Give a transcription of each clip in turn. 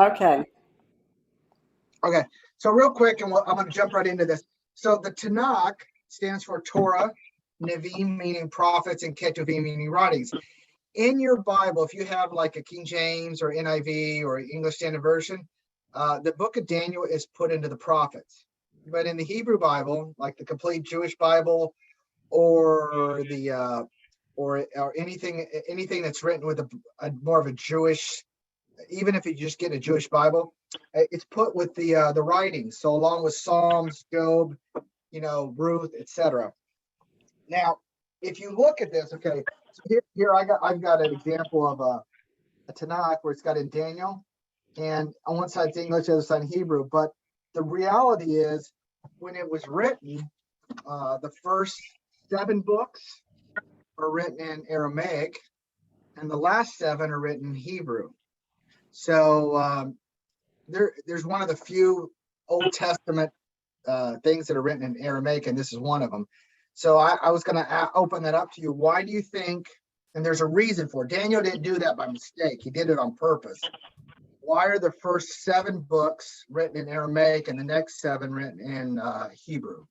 Okay. Okay, so real quick, and I'm going to jump right into this. So the Tanakh stands for Torah, Nevi'im meaning prophets, and Ketuvim meaning writings. In your Bible, if you have like a King James or NIV or English Standard Version, the book of Daniel is put into the prophets. But in the Hebrew Bible, like the complete Jewish Bible, or the or anything that's written with a more of a Jewish, even if you just get a Jewish Bible, it's put with the writings. So along with Psalms, Job, Ruth, etc. Now, if you look at this, okay, so here I've got an example of a Tanakh where it's got in Daniel, and on one side it's English, the other side Hebrew. But the reality is, when it was written, the first 7 books are written in Aramaic, and the last 7 are written in Hebrew. So there's one of the few Old Testament things that are written in Aramaic, and this is one of them. So I was going to open that up to you. Why do you think, and there's a reason for it, Daniel didn't do that by mistake. He did it on purpose. Why are the first 7 books written in Aramaic and the next 7 written in Hebrew?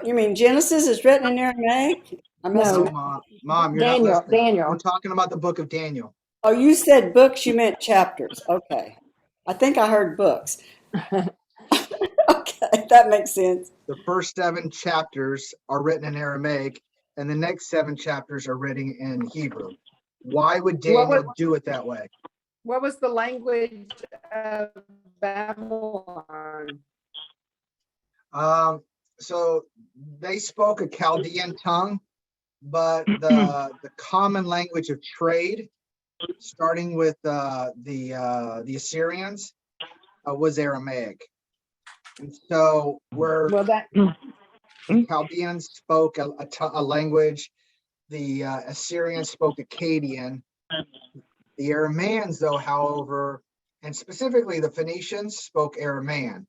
You mean Genesis is written in Aramaic? No, Mom, you're not listening. Daniel. We're talking about the book of Daniel. Oh, you said books, you meant chapters. Okay. I think I heard books. Okay, that makes sense. The first 7 chapters are written in Aramaic, and the next 7 chapters are written in Hebrew. Why would Daniel do it that way? What was the language of Babylon? So they spoke a Chaldean tongue, but the common language of trade, starting with the Assyrians, was Aramaic. And so where the Chaldeans spoke a language, the Assyrians spoke Akkadian. The Aramaeans, though, however, and specifically the Phoenicians, spoke Aramaean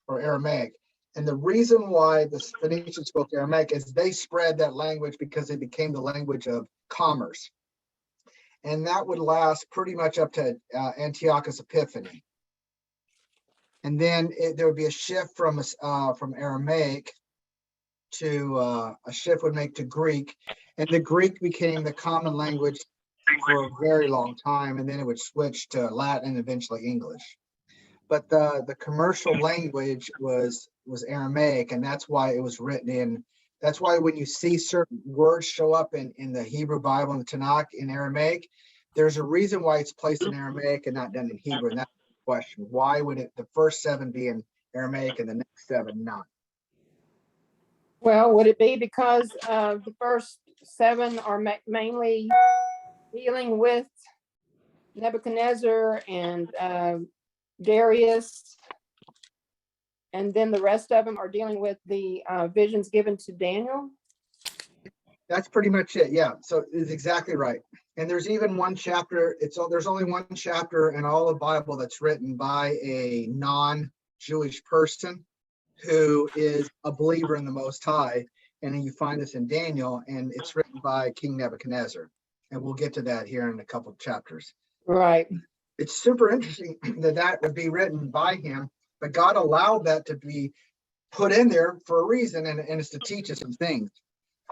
or Aramaic. And the reason why the Phoenicians spoke Aramaic is they spread that language because it became the language of commerce. And that would last pretty much up to Antiochus Epiphanes. And then there would be a shift from Aramaic to a shift would make to Greek, and the Greek became the common language for a very long time, and then it would switch to Latin and eventually English. But the commercial language was Aramaic, and that's why it was written in. That's why when you see certain words show up in the Hebrew Bible and the Tanakh in Aramaic, there's a reason why it's placed in Aramaic and not done in Hebrew. And that's the question: why would the first 7 be in Aramaic and the next 7 not? Well, would it be because the first 7 are mainly dealing with Nebuchadnezzar and Darius, and then the rest of them are dealing with the visions given to Daniel? That's pretty much it. Yeah. So it's exactly right. And there's even one chapter. There's only one chapter in all of the Bible that's written by a non-Jewish person who is a believer in the Most High. And you find this in Daniel, and it's written by King Nebuchadnezzar. And we'll get to that here in a couple of chapters. Right. It's super interesting that would be written by him, but God allowed that to be put in there for a reason, and it's to teach us some things,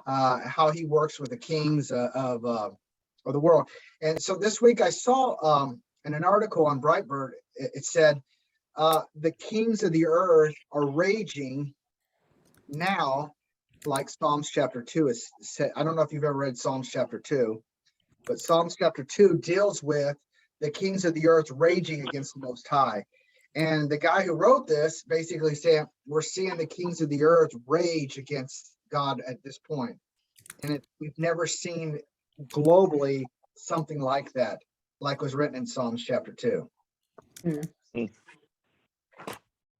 how he works with the kings of the world. And so this week I saw in an article on Breitbart, it said, the kings of the earth are raging now, like Psalms chapter 2 is said. I don't know if you've ever read Psalms chapter 2, but Psalms chapter 2 deals with the kings of the earth raging against the Most High. And the guy who wrote this basically saying, we're seeing the kings of the earth rage against God at this point. And we've never seen globally something like that, like was written in Psalms chapter 2. Mm-hmm.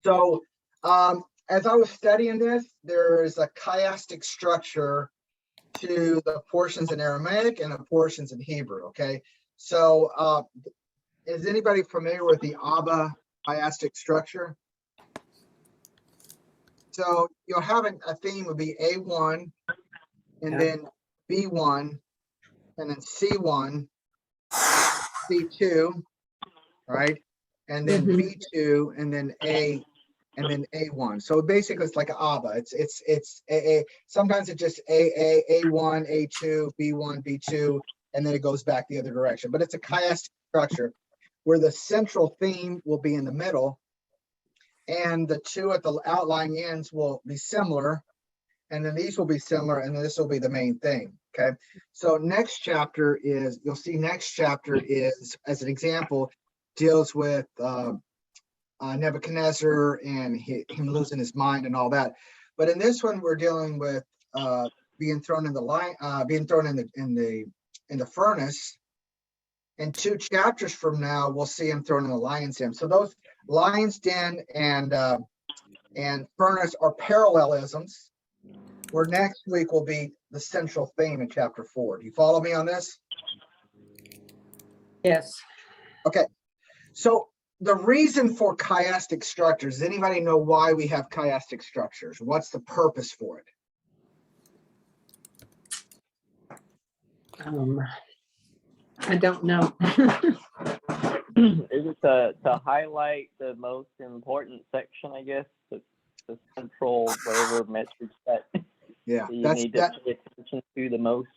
So as I was studying this, there is a chiastic structure to the portions in Aramaic and the portions in Hebrew. Okay. So is anybody familiar with the Abba chiastic structure? So you'll have a theme would be A1, and then B1, and then C1, C2, right? And then Mhm. B2, and then A1. So basically it's like an ABA. It's AA. Sometimes it's just A1, A2, B1, B2, and then it goes back the other direction. But it's a chiastic structure where the central theme will be in the middle, and the two at the outlying ends will be similar, and then these will be similar, and then this will be the main thing. Okay. So next chapter is, you'll see next chapter is, as an example, deals with Nebuchadnezzar and him losing his mind and all that. But in this one, we're dealing with being thrown in the being thrown in the furnace. And 2 chapters from now, we'll see him thrown in the lion's den. So those lion's den and furnace are parallelisms, where next week will be the central theme in chapter 4. Do you follow me on this? Yes. Okay. So the reason for chiastic structures, does anybody know why we have chiastic structures? What's the purpose for it? I don't know. Is it to highlight the most important section, I guess, the central whatever message that Yeah, you need to pay attention to the most?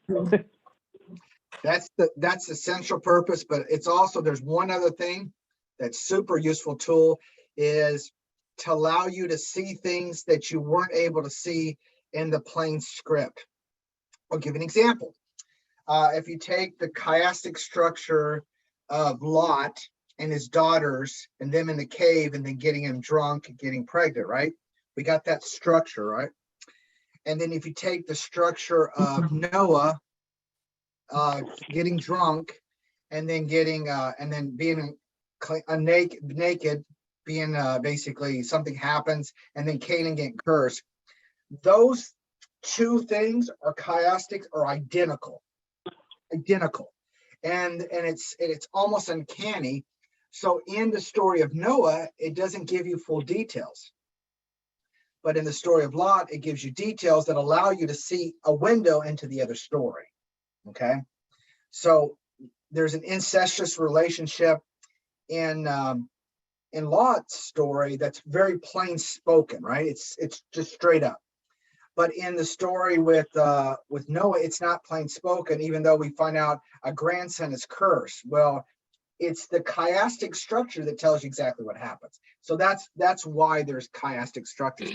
that's the central purpose, but it's also, there's one other thing that's super useful tool, is to allow you to see things that you weren't able to see in the plain script. I'll give an example. If you take the chiastic structure of Lot and his daughters and them in the cave and then getting him drunk and getting pregnant, right? We got that structure, right? And then if you take the structure of Noah getting drunk and then getting and then being naked, being basically something happens, and then Canaan getting cursed, those 2 things are chiastic, or identical, and it's almost uncanny. So in the story of Noah, it doesn't give you full details, but in the story of Lot, it gives you details that allow you to see a window into the other story. Okay, so there's an incestuous relationship in Lot's story that's very plain spoken, right? It's just straight up. But in the story with Noah, it's not plain spoken, even though we find out a grandson is cursed. Well, it's the chiastic structure that tells you exactly what happens. So that's why there's chiastic structures.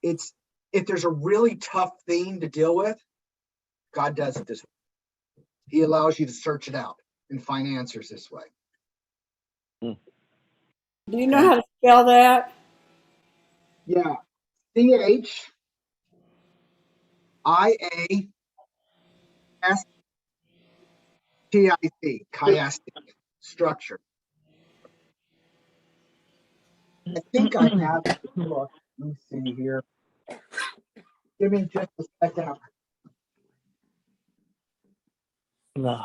It's, if there's a really tough theme to deal with, God does it this way. He allows you to search it out and find answers this way. Do you know how to spell that? Yeah. CHIASTIC, chiastic structure. I think I have it. Look, let me see here. Give me just a second. No.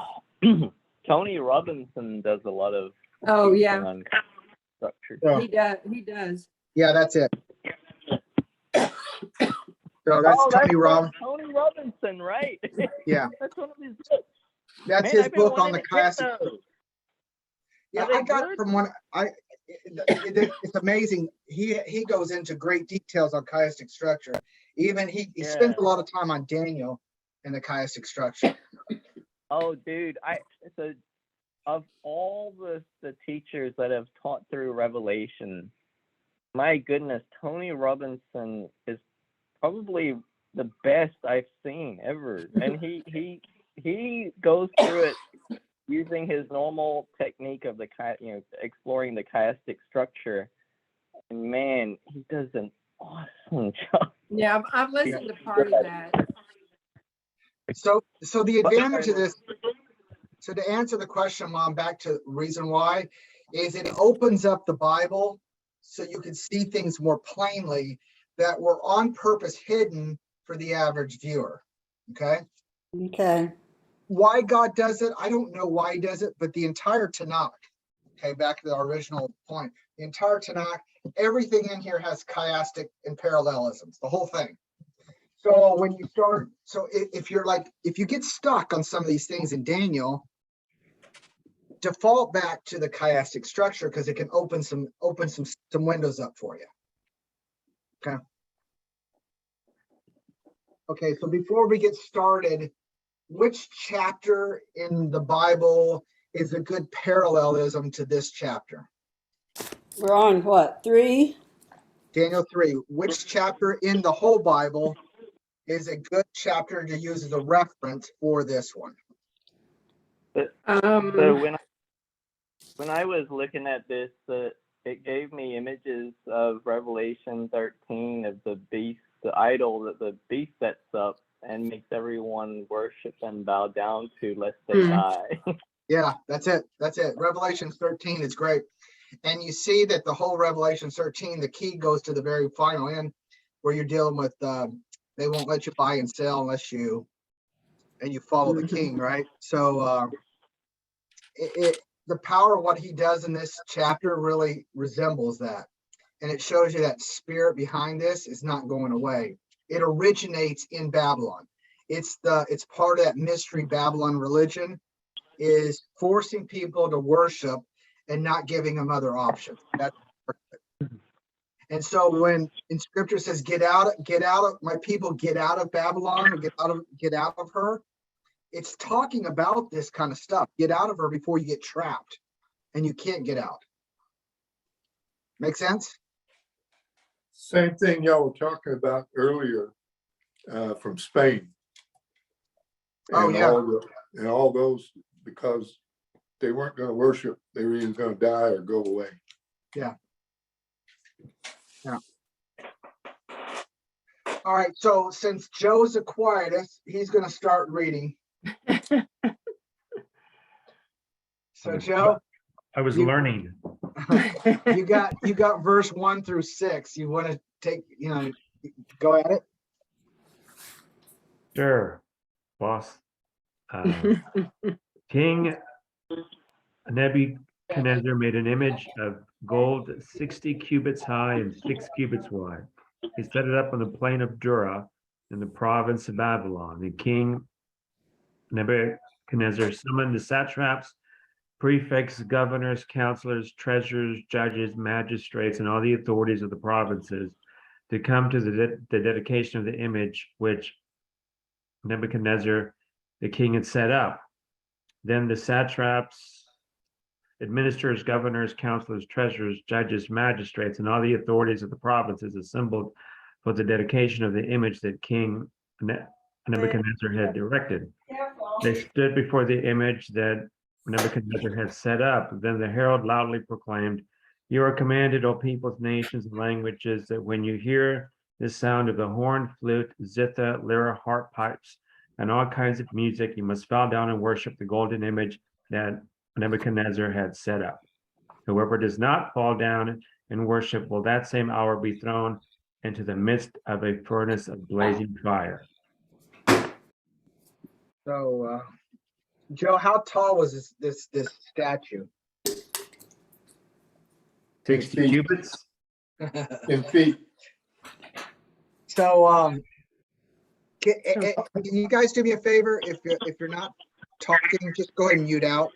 Tony Robinson does a lot of Oh, teaching yeah, on structure. So, he does. yeah, that's it. So that's Tony Robinson. Tony Robinson, right? Yeah. That's one of his books. That's Man, his I've been book on wanting the to get chiastic. those. Yeah, Are they I got good? it from one. It's amazing. He goes into great details on chiastic structure. Even he spends a lot of time on Daniel and the chiastic structure. Oh, dude, so of all the teachers that have taught through Revelation, my goodness, Tony Robinson is probably the best I've seen ever, and he goes through it using his normal technique of exploring the chiastic structure. And man, he does an awesome job. Yeah, I've listened to part of that. So the advantage of this, so to answer the question, Mom, back to reason why, is it opens up the Bible so you can see things more plainly that were on purpose hidden for the average viewer. Okay. Okay. Why God does it, I don't know why he does it, but the entire Tanakh, okay, back to the original point, the entire Tanakh, everything in here has chiastic and parallelisms, the whole thing. So when you start, so if you get stuck on some of these things in Daniel, default back to the chiastic structure because it can open some windows up for you. Okay. Okay, so before we get started, which chapter in the Bible is a good parallelism to this chapter? We're on what, 3? Daniel 3. Which chapter in the whole Bible is a good chapter to use as a reference for this one? So when I was looking at this, it gave me images of Revelation 13 of the beast, the idol that the beast sets up and makes everyone worship and bow down to lest they die. Yeah, that's it. That's it. Revelation 13 is great. And you see that the whole Revelation 13, the key goes to the very final end where you're dealing with, they won't let you buy and sell unless you follow the king, right? So the power of what he does in this chapter really resembles that. And it shows you that spirit behind this is not going away. It originates in Babylon. It's part of that mystery Babylon religion, is forcing people to worship and not giving them other options. That's perfect. And so when in scripture says, get out of my people, get out of Babylon, or get out of her, it's talking about this kind of stuff. Get out of her before you get trapped and you can't get out. Make sense? Same thing y'all were talking about earlier from Spain. Oh, and yeah. all those, because they weren't going to worship, they were either going to die or go away. Yeah. Yeah. All right. So since Joe's acquired us, he's going to start reading. So Joe, I was learning. you got verse 1 through 6. You want to go at it? Sure, boss. King Nebuchadnezzar made an image of gold 60 cubits high and 6 cubits wide. He set it up on the plain of Dura in the province of Babylon. The king Nebuchadnezzar summoned the satraps, prefects, governors, counselors, treasurers, judges, magistrates, and all the authorities of the provinces to come to the dedication of the image which Nebuchadnezzar the king had set up. Then the satraps, administrators, governors, counselors, treasurers, judges, magistrates, and all the authorities of the provinces assembled for the dedication of the image that King Nebuchadnezzar had erected. They stood before the image that Nebuchadnezzar had set up. Then the herald loudly proclaimed, "You are commanded, O peoples, nations, and languages, that when you hear the sound of the horn, flute, zither, lyre, harp, pipes, and all kinds of music, you must bow down and worship the golden image that Nebuchadnezzar had set up. Whoever does not fall down and worship will that same hour be thrown into the midst of a furnace of blazing fire." So, Joe, how tall was this statue? 60 cubits. In feet. So, can you guys do me a favor? If you're not talking, just go ahead and mute out.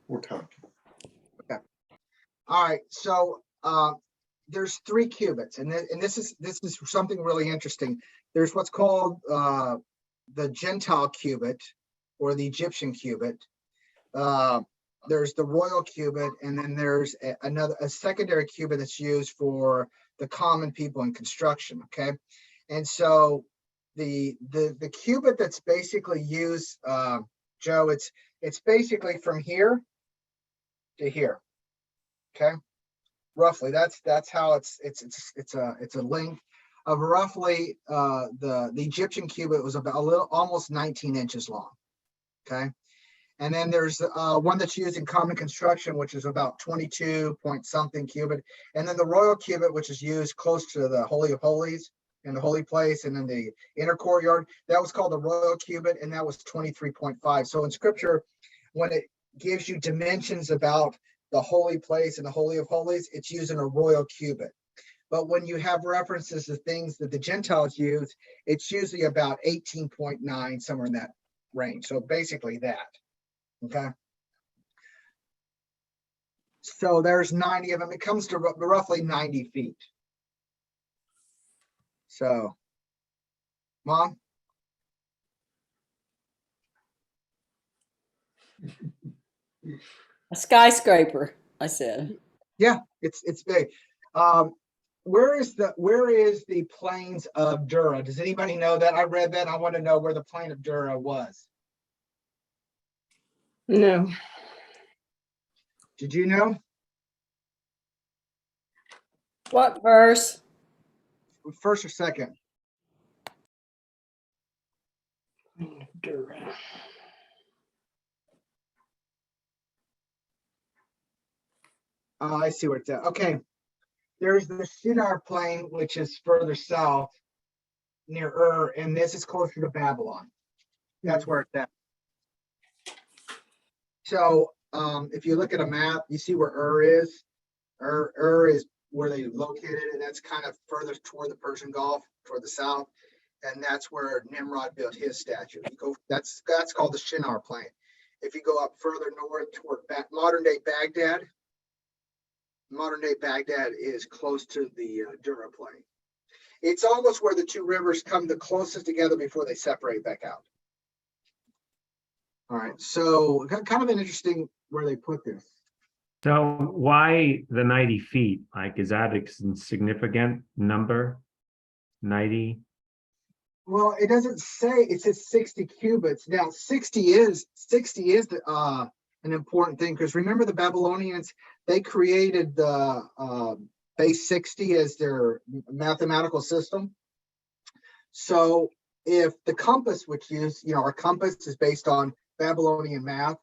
We're talking. Okay. All right. So there's 3 cubits, and this is something really interesting. There's what's called the Gentile cubit or the Egyptian cubit. There's the royal cubit, and then there's a secondary cubit that's used for the common people in construction. Okay, and so the cubit that's basically used, Joe, it's basically from here to here. Okay, roughly that's how it's a length of roughly the Egyptian cubit was about almost 19 inches long. Okay. And then there's one that's used in common construction, which is about 22 point something cubit. And then the royal cubit, which is used close to the Holy of Holies in the holy place and in the inner courtyard, that was called the royal cubit, and that was 23.5. So in scripture, when it gives you dimensions about the holy place and the Holy of Holies, it's using a royal cubit. But when you have references to things that the Gentiles use, it's usually about 18.9, somewhere in that range. So basically that, okay? So there's 90 of them. It comes to roughly 90 feet. So, Mom? A skyscraper, I said. Yeah, it's big. Where is the plains of Dura? Does anybody know that? I read that. I want to know where the plain of Dura was. No. Did you know? What verse? First or second? Dura. I see where it's at. Okay. There's the Shinar plain, which is further south near Ur, and this is closer to Babylon. That's where it's at. So if you look at a map, you see where Ur is. Ur is where they located it, and that's kind of further toward the Persian Gulf, toward the south. And that's where Nimrod built his statue. You go, that's called the Shinar plain. If you go up further north toward modern day Baghdad is close to the Dura plain. It's almost where the two rivers come the closest together before they separate back out. All right, so kind of an interesting where they put this. So why the 90 feet? Like, is that a significant number? 90? Well, it doesn't say, it says 60 cubits. Now 60 is an important thing, because remember the Babylonians, they created the base 60 as their mathematical system. So if the compass, which is, our compass is based on Babylonian math,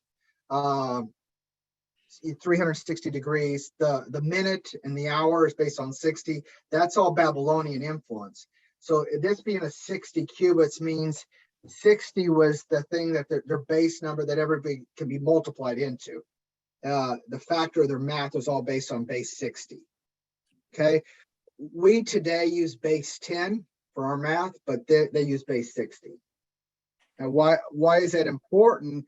360 degrees, the minute and the hour is based on 60. That's all Babylonian influence. So this being a 60 cubits means 60 was the thing that their base number that everybody can be multiplied into. The factor of their math was all based on base 60. Okay. We today use base 10 for our math, but they use base 60. Now, why is that important?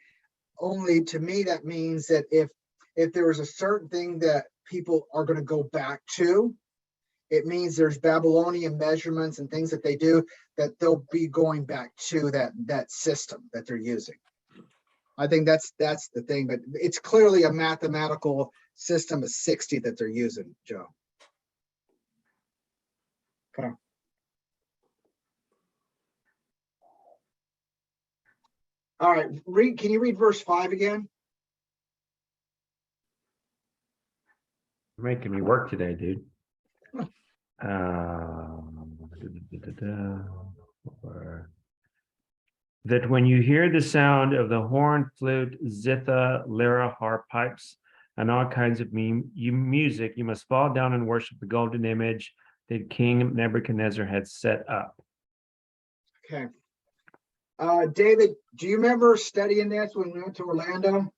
Only to me, that means that if there was a certain thing that people are going to go back to, it means there's Babylonian measurements and things that they do that they'll be going back to that system that they're using. I think that's the thing, but it's clearly a mathematical system of 60 that they're using, Joe. Okay. All right, can you read verse 5 again? You're making me work today, dude. That when you hear the sound of the horn, flute, zither, lyra, harp, pipes, and all kinds of music, you must fall down and worship the golden image that King Nebuchadnezzar had set up. Okay. David, do you remember studying this when we went to Orlando?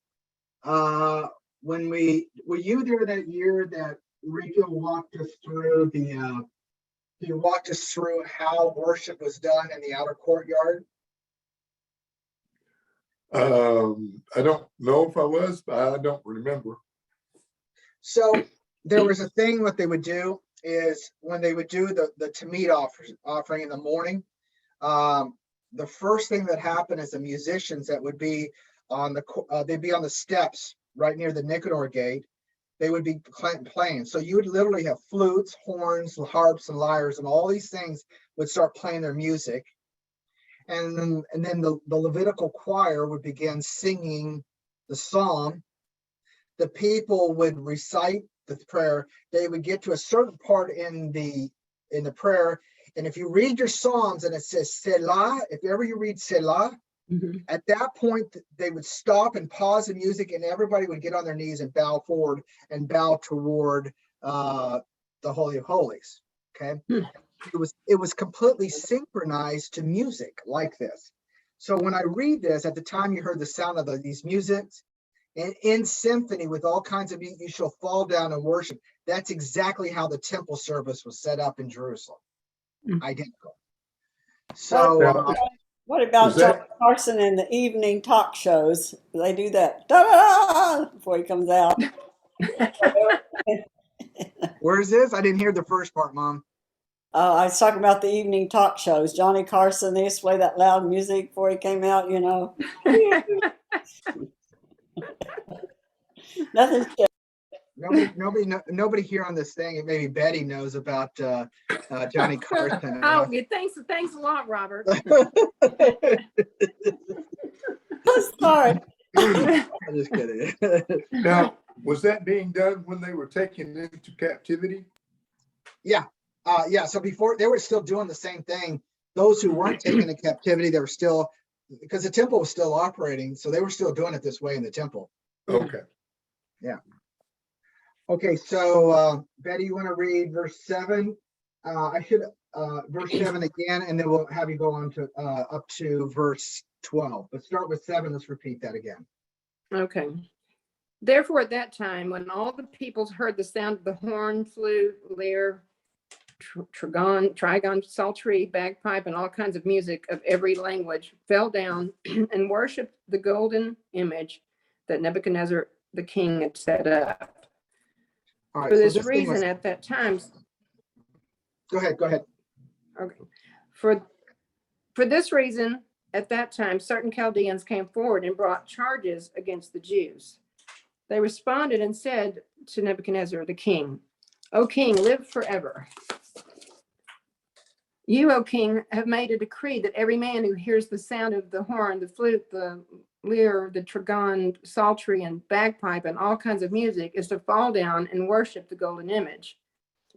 When were you there that year that Rico walked us through he walked us through how worship was done in the outer courtyard? I don't know if I was, but I don't remember. So there was a thing, what they would do is when they would do the Tamid offering in the morning, the first thing that happened is the musicians that would be they'd be on the steps right near the Nicanor gate. They would be playing. So you would literally have flutes, horns, harps, and lyres, and all these things would start playing their music. And then the Levitical choir would begin singing the psalm. The people would recite the prayer. They would get to a certain part in the prayer. And if you read your Psalms and it says Selah, if ever you read Selah, at that point, they would stop and pause the music, and everybody would get on their knees and bow forward and bow toward the Holy of Holies. Okay. It was completely synchronized to music like this. So when I read this, at the time you heard the sound of these musics, and in symphony with all kinds of music, you shall fall down and worship. That's exactly how the temple service was set up in Jerusalem. Identical. So What about Is that- Johnny Carson in the evening talk shows? They do that da-da before he comes out. where is this? I didn't hear the first part, Mom. I was talking about the evening talk shows. Johnny Carson, they used to play that loud music before he came out, you know. Nothing's changed. Nobody here on this thing, and maybe Betty knows about Johnny Carson. Oh, yeah, thanks a lot, Robert. Sorry. I'm just kidding. Now, was that being done when they were taken into captivity? Yeah. So before, they were still doing the same thing. Those who weren't taken into captivity, they were still, because the temple was still operating, so they were still doing it this way in the temple. Okay. Okay, so Betty, you want to read verse 7? Verse 7 again, and then we'll have you go on to up to verse 12. Let's start with 7. Let's repeat that again. Okay. Therefore, at that time, when all the peoples heard the sound of the horn, flute, lyre, trigon, psaltery, bagpipe, and all kinds of music of every language, fell down and worshipped the golden image that Nebuchadnezzar the king had set up. All right. For so this thing reason, was- at that time, Go ahead. okay, for this reason, at that time, certain Chaldeans came forward and brought charges against the Jews. They responded and said to Nebuchadnezzar the king, "O king, live forever. You, O king, have made a decree that every man who hears the sound of the horn, the flute, the lyre, the trigon, psaltery, and bagpipe, and all kinds of music is to fall down and worship the golden image.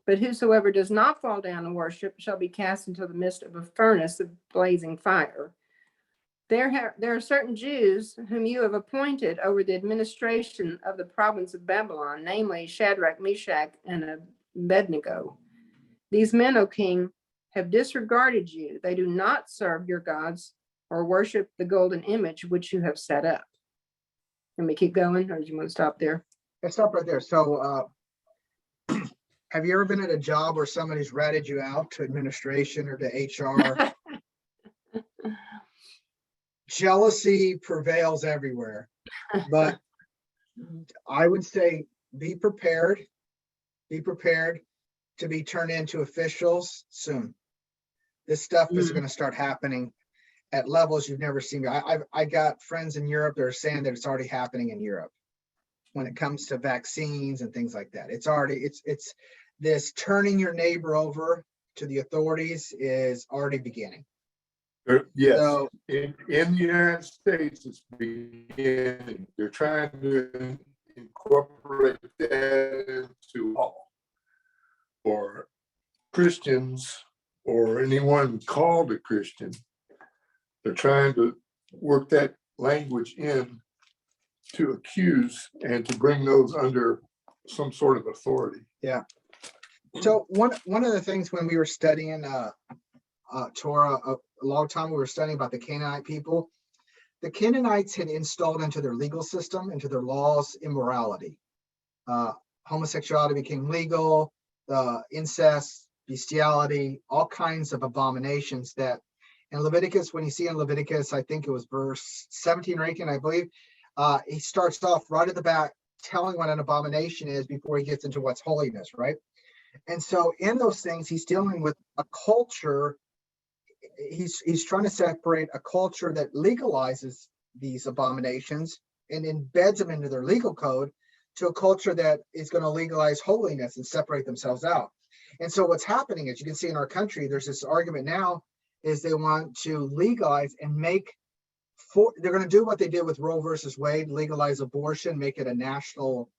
But whosoever does not fall down and worship shall be cast into the midst of a furnace of blazing fire. There are certain Jews whom you have appointed over the administration of the province of Babylon, namely Shadrach, Meshach, and Abednego. These men, O king, have disregarded you. They do not serve your gods or worship the golden image which you have set up." Let me keep going, or do you want to stop there? Let's stop right there. So have you ever been at a job where somebody's ratted you out to administration or to HR? Jealousy prevails everywhere, but I would say be prepared to be turned into officials soon. This stuff is going to start happening at levels you've never seen. I got friends in Europe that are saying that it's already happening in Europe when it comes to vaccines and things like that. It's this turning your neighbor over to the authorities is already beginning. Yes, So, in the United States, it's beginning. They're trying to incorporate that into law for Christians or anyone called a Christian. They're trying to work that language in to accuse and to bring those under some sort of authority. yeah. So one of the things when we were studying Torah a long time, we were studying about the Canaanite people. The Canaanites had installed into their legal system, into their laws, immorality. Homosexuality became legal, incest, bestiality, all kinds of abominations that in Leviticus, when you see in Leviticus, I think it was verse 17 or 18, I believe, he starts off right at the back telling what an abomination is before he gets into what's holiness, right? And so in those things, he's dealing with a culture. He's trying to separate a culture that legalizes these abominations and embeds them into their legal code to a culture that is going to legalize holiness and separate themselves out. And so what's happening, as you can see in our country, there's this argument now is they want to legalize and they're going to do what they did with Roe versus Wade, legalize abortion, make it a national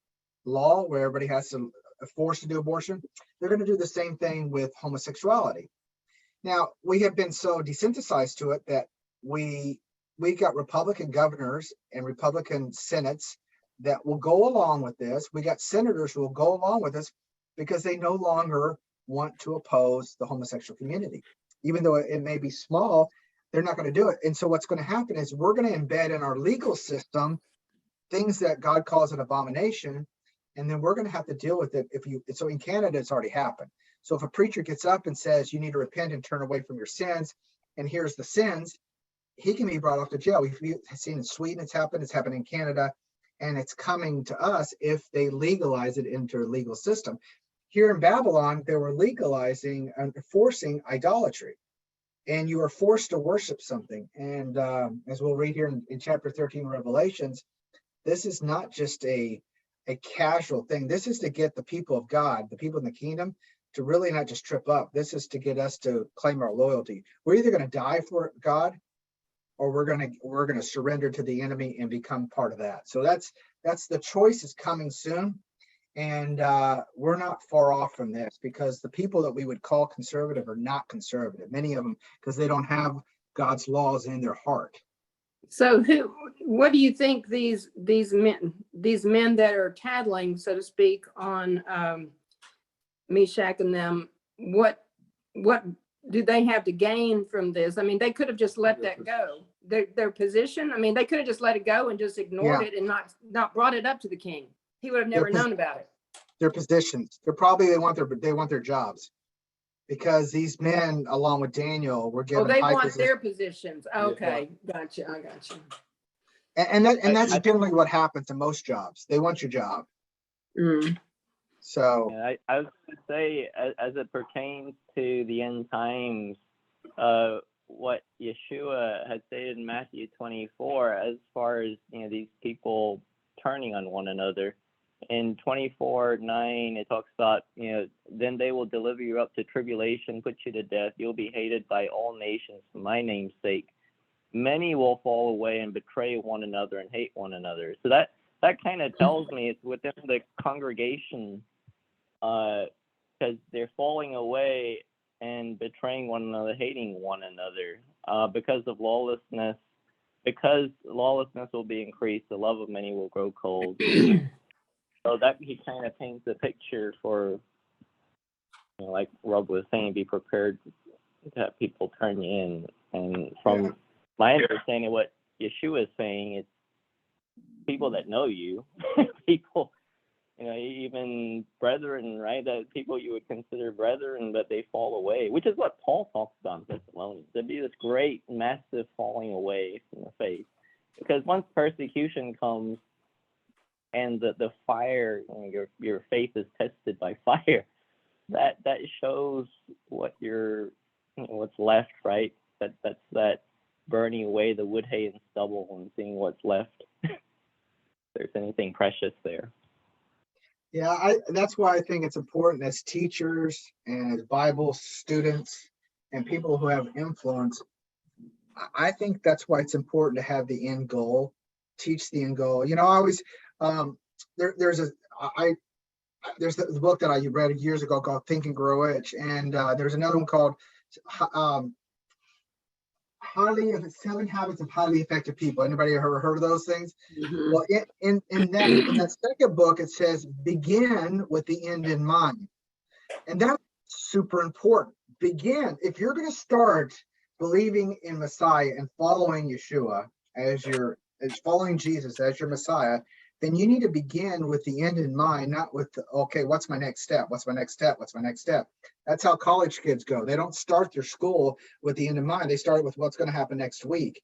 law where everybody has to forced to do abortion. They're going to do the same thing with homosexuality. Now, we have been so desensitized to it that we got Republican governors and Republican senates that will go along with this. We got senators who will go along with this because they no longer want to oppose the homosexual community. Even though it may be small, they're not going to do it. And so what's going to happen is we're going to embed in our legal system things that God calls an abomination, and then we're going to have to deal with it. So in Canada, it's already happened. So if a preacher gets up and says you need to repent and turn away from your sins, and here's the sins, he can be brought off to jail. We've seen in Sweden it's happened in Canada, and it's coming to us if they legalize it into a legal system. Here in Babylon, they were legalizing and forcing idolatry, and you are forced to worship something. And as we'll read here in chapter 13 of Revelations, this is not just a casual thing. This is to get the people of God, the people in the kingdom, to really not just trip up. This is to get us to claim our loyalty. We're either going to die for God, or we're going to surrender to the enemy and become part of that. So that's the choice is coming soon. And we're not far off from this, because the people that we would call conservative are not conservative, many of them, because they don't have God's laws in their heart. So what do you think these men that are tattling, so to speak, on Meshach and them, what do they have to gain from this? I mean, they could have just let that go. Their position, I mean, they could have just let it go and just ignored it and not brought it up to the king. He would have never known about it. Their positions. They want their jobs, because these men, along with Daniel, were given. They want their positions. Okay, gotcha. I got you. And that's generally what happens in most jobs. They want your job. Mm. So I was going to say, as it pertains to the end times, what Yeshua had stated in Matthew 24, as far as these people turning on one another. In 24:9, it talks about then they will deliver you up to tribulation, put you to death. You'll be hated by all nations for my name's sake. Many will fall away and betray one another and hate one another. So that kind of tells me it's within the congregation, because they're falling away and betraying one another, hating one another, because of lawlessness. Because lawlessness will be increased, the love of many will grow cold. So that he kind of paints a picture for, like Rob was saying, be prepared to have people turn you in. And from my understanding, what Yeshua is saying, it's people that know you, people, even brethren, right? That people you would consider brethren, but they fall away, which is what Paul talks about in Thessalonians. There'd be this great, massive falling away from the faith, because once persecution comes, and the fire, your faith is tested by fire, that shows what what's left, right? That's that burning away the wood, hay, and stubble, and seeing what's left. If there's anything precious there. yeah, that's why I think it's important as teachers and as Bible students and people who have influence. I think that's why it's important to have the end goal, teach the end goal. I always there's the book that I read years ago called Think and Grow Rich, and there's another one called 7 Habits of Highly Effective People. Anybody ever heard of those things? Mm-hmm. Well, in that second book, it says begin with the end in mind, and that's super important. Begin, if you're going to start believing in Messiah and following Yeshua as following Jesus as your Messiah, then you need to begin with the end in mind, not with what's my next step? What's my next step? What's my next step? That's how college kids go. They don't start their school with the end in mind. They start with what's going to happen next week.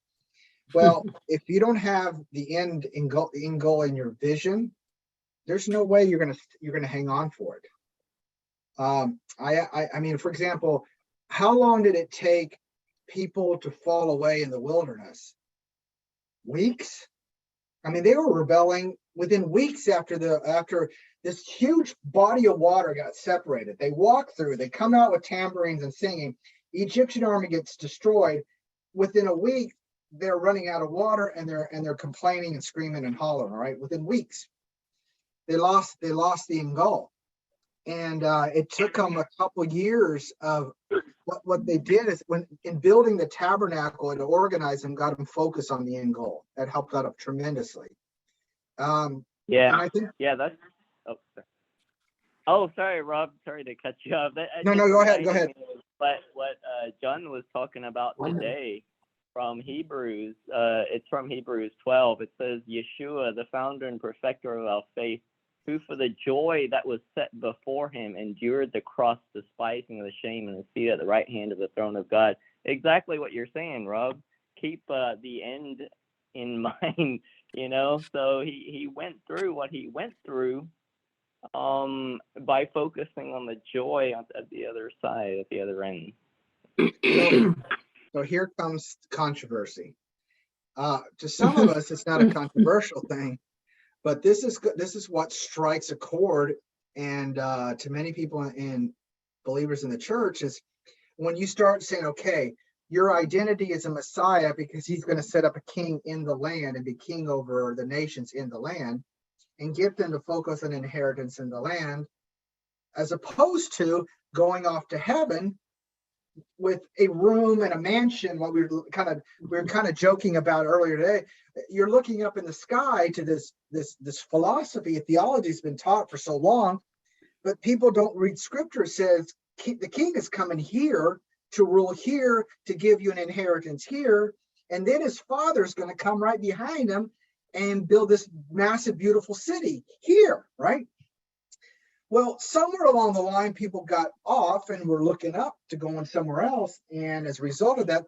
Well, if you don't have the end goal in your vision, there's no way you're gonna hang on for it. I mean, for example, how long did it take people to fall away in the wilderness? Weeks. I mean, they were rebelling within weeks after this huge body of water got separated. They walk through, they come out with tambourines and singing. The Egyptian army gets destroyed. Within a week, they're running out of water, and they're complaining and screaming and hollering. Right, within weeks, they lost the end goal, and it took them a couple years of what they did is when in building the tabernacle and organized them, got them focused on the end goal. That helped out tremendously. And I think that's. Oh, sorry, Rob. Sorry to cut you off. No, go ahead. What John was talking about today from Hebrews. It's from Hebrews 12. It says, Yeshua, the founder and perfecter of our faith, who for the joy that was set before him endured the cross, despising the shame, and is seated at the right hand of the throne of God. Exactly what you're saying, Rob. Keep the end in mind, you know. So he went through what he went through by focusing on the joy at the other side, at the other end. So here comes controversy. To some of us, it's not a controversial thing, but this is what strikes a chord, and to many people in believers in the church is when you start saying, okay, your identity is a Messiah because he's going to set up a king in the land and be king over the nations in the land and get them to focus on inheritance in the land, as opposed to going off to heaven with a room and a mansion. What we were kind of joking about earlier today. You're looking up in the sky to this philosophy, theology has been taught for so long, but people don't read scripture. It says the king is coming here to rule here, to give you an inheritance here, and then his father's going to come right behind him and build this massive, beautiful city here, right? Well, somewhere along the line, people got off and were looking up to going somewhere else. And as a result of that,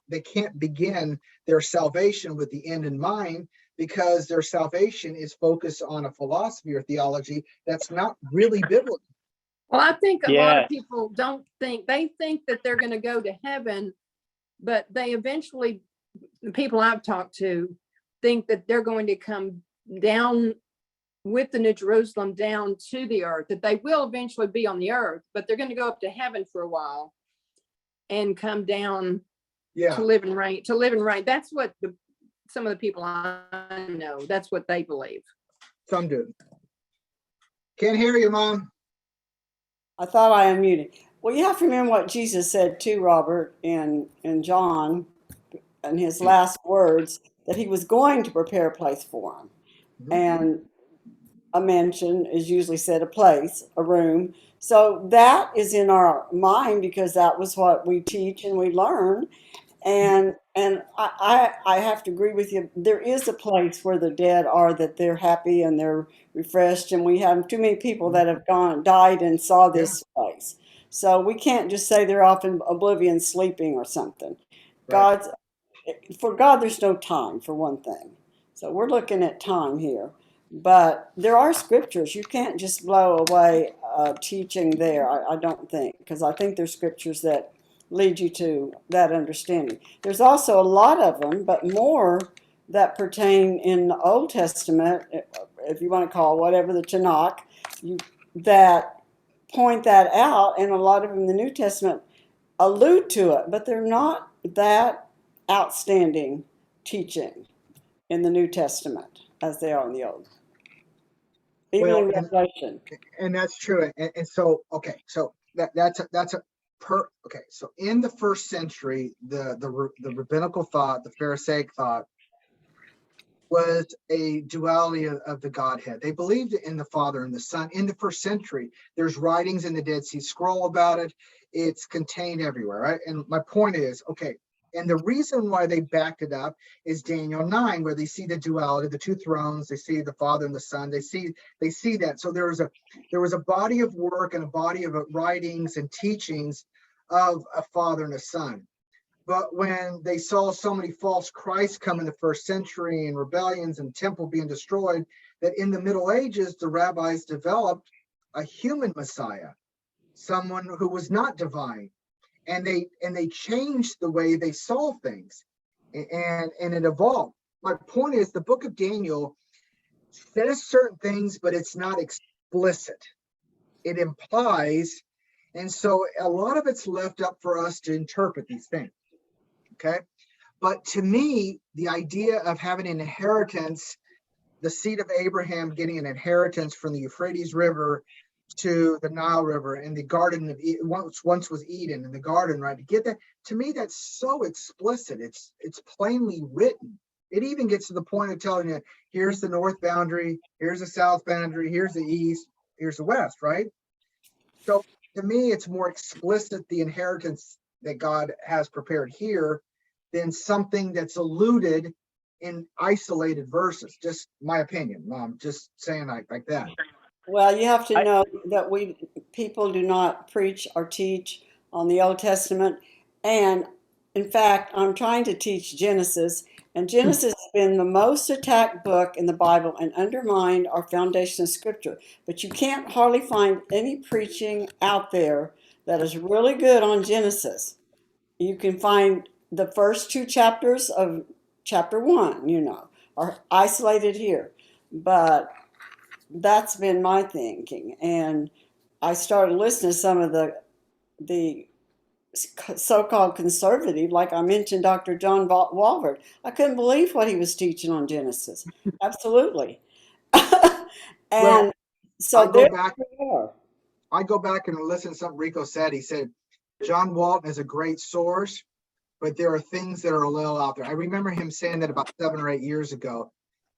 they can't begin their salvation with the end in mind, because their salvation is focused on a philosophy or theology that's not really biblical. Well, I think a lot of people they think that they're going to go to heaven, but they eventually, the people I've talked to, think that they're going to come down with the New Jerusalem down to the earth, that they will eventually be on the earth, but they're going to go up to heaven for a while and come down to live and reign. That's what some of the people I know, that's what they believe. Some do. Can't hear you, Mom. I thought I unmuted. Well, you have to remember what Jesus said too, Robert, in John, in his last words, that he was going to prepare a place for him. Mhm. And a mansion is usually said a place, a room. So that is in our mind because that was what we teach and we learn. And I have to agree with you. There is a place where the dead are, that they're happy and they're refreshed. And we have too many people that have died and saw this place. So we can't just say they're off in oblivion sleeping or something. Right. For God, there's no time, for one thing. So we're looking at time here. But there are scriptures. You can't just blow away teaching there, I don't think, because I think there's scriptures that lead you to that understanding. There's also a lot of them, but more that pertain in the Old Testament, if you want to call whatever the Tanakh, that point that out, and a lot of them in the New Testament allude to it, but they're not that outstanding teaching in the New Testament as they are in the Old. Even in Revelation. And that's true. And so, okay, so that's a okay. So in the first century, the rabbinical thought, the Pharisaic thought, was a duality of the Godhead. They believed in the Father and the Son. In the first century, there's writings in the Dead Sea Scroll about it. It's contained everywhere, right? And my point is, okay, and the reason why they backed it up is Daniel 9, where they see the duality, the two thrones, they see the Father and the Son, they see that. So there was a body of work and a body of writings and teachings of a Father and a Son. But when they saw so many false Christs come in the first century and rebellions and temple being destroyed, that in the Middle Ages, the rabbis developed a human Messiah, someone who was not divine. And they changed the way they saw things, and it evolved. My point is, the book of Daniel says certain things, but it's not explicit. It implies, and so a lot of it's left up for us to interpret these things. Okay, but to me, the idea of having an inheritance, the seed of Abraham getting an inheritance from the Euphrates River to the Nile River and the Garden of Eden, once was Eden, in the garden, right? To get that, to me, that's so explicit. It's plainly written. It even gets to the point of telling you, here's the north boundary, here's the south boundary, here's the east, here's the west, right? So to me, it's more explicit, the inheritance that God has prepared here, than something that's alluded in isolated verses. Just my opinion. I'm just saying like that. Well, you have to I- know that people do not preach or teach on the Old Testament. And in fact, I'm trying to teach Genesis, and Genesis has been the most attacked book in the Bible and undermined our foundation of Scripture. But you can't hardly find any preaching out there that is really good on Genesis. You can find the first two chapters of chapter 1, are isolated here. But that's been my thinking. And I started listening to some of the so-called conservative, like I mentioned, Dr. John Walvoord. I couldn't believe what he was teaching on Genesis. Absolutely. And Well, so I go there back. we are. I go back and listen to something Rico said. He said John Walton is a great source, but there are things that are a little out there. I remember him saying that about 7 or 8 years ago.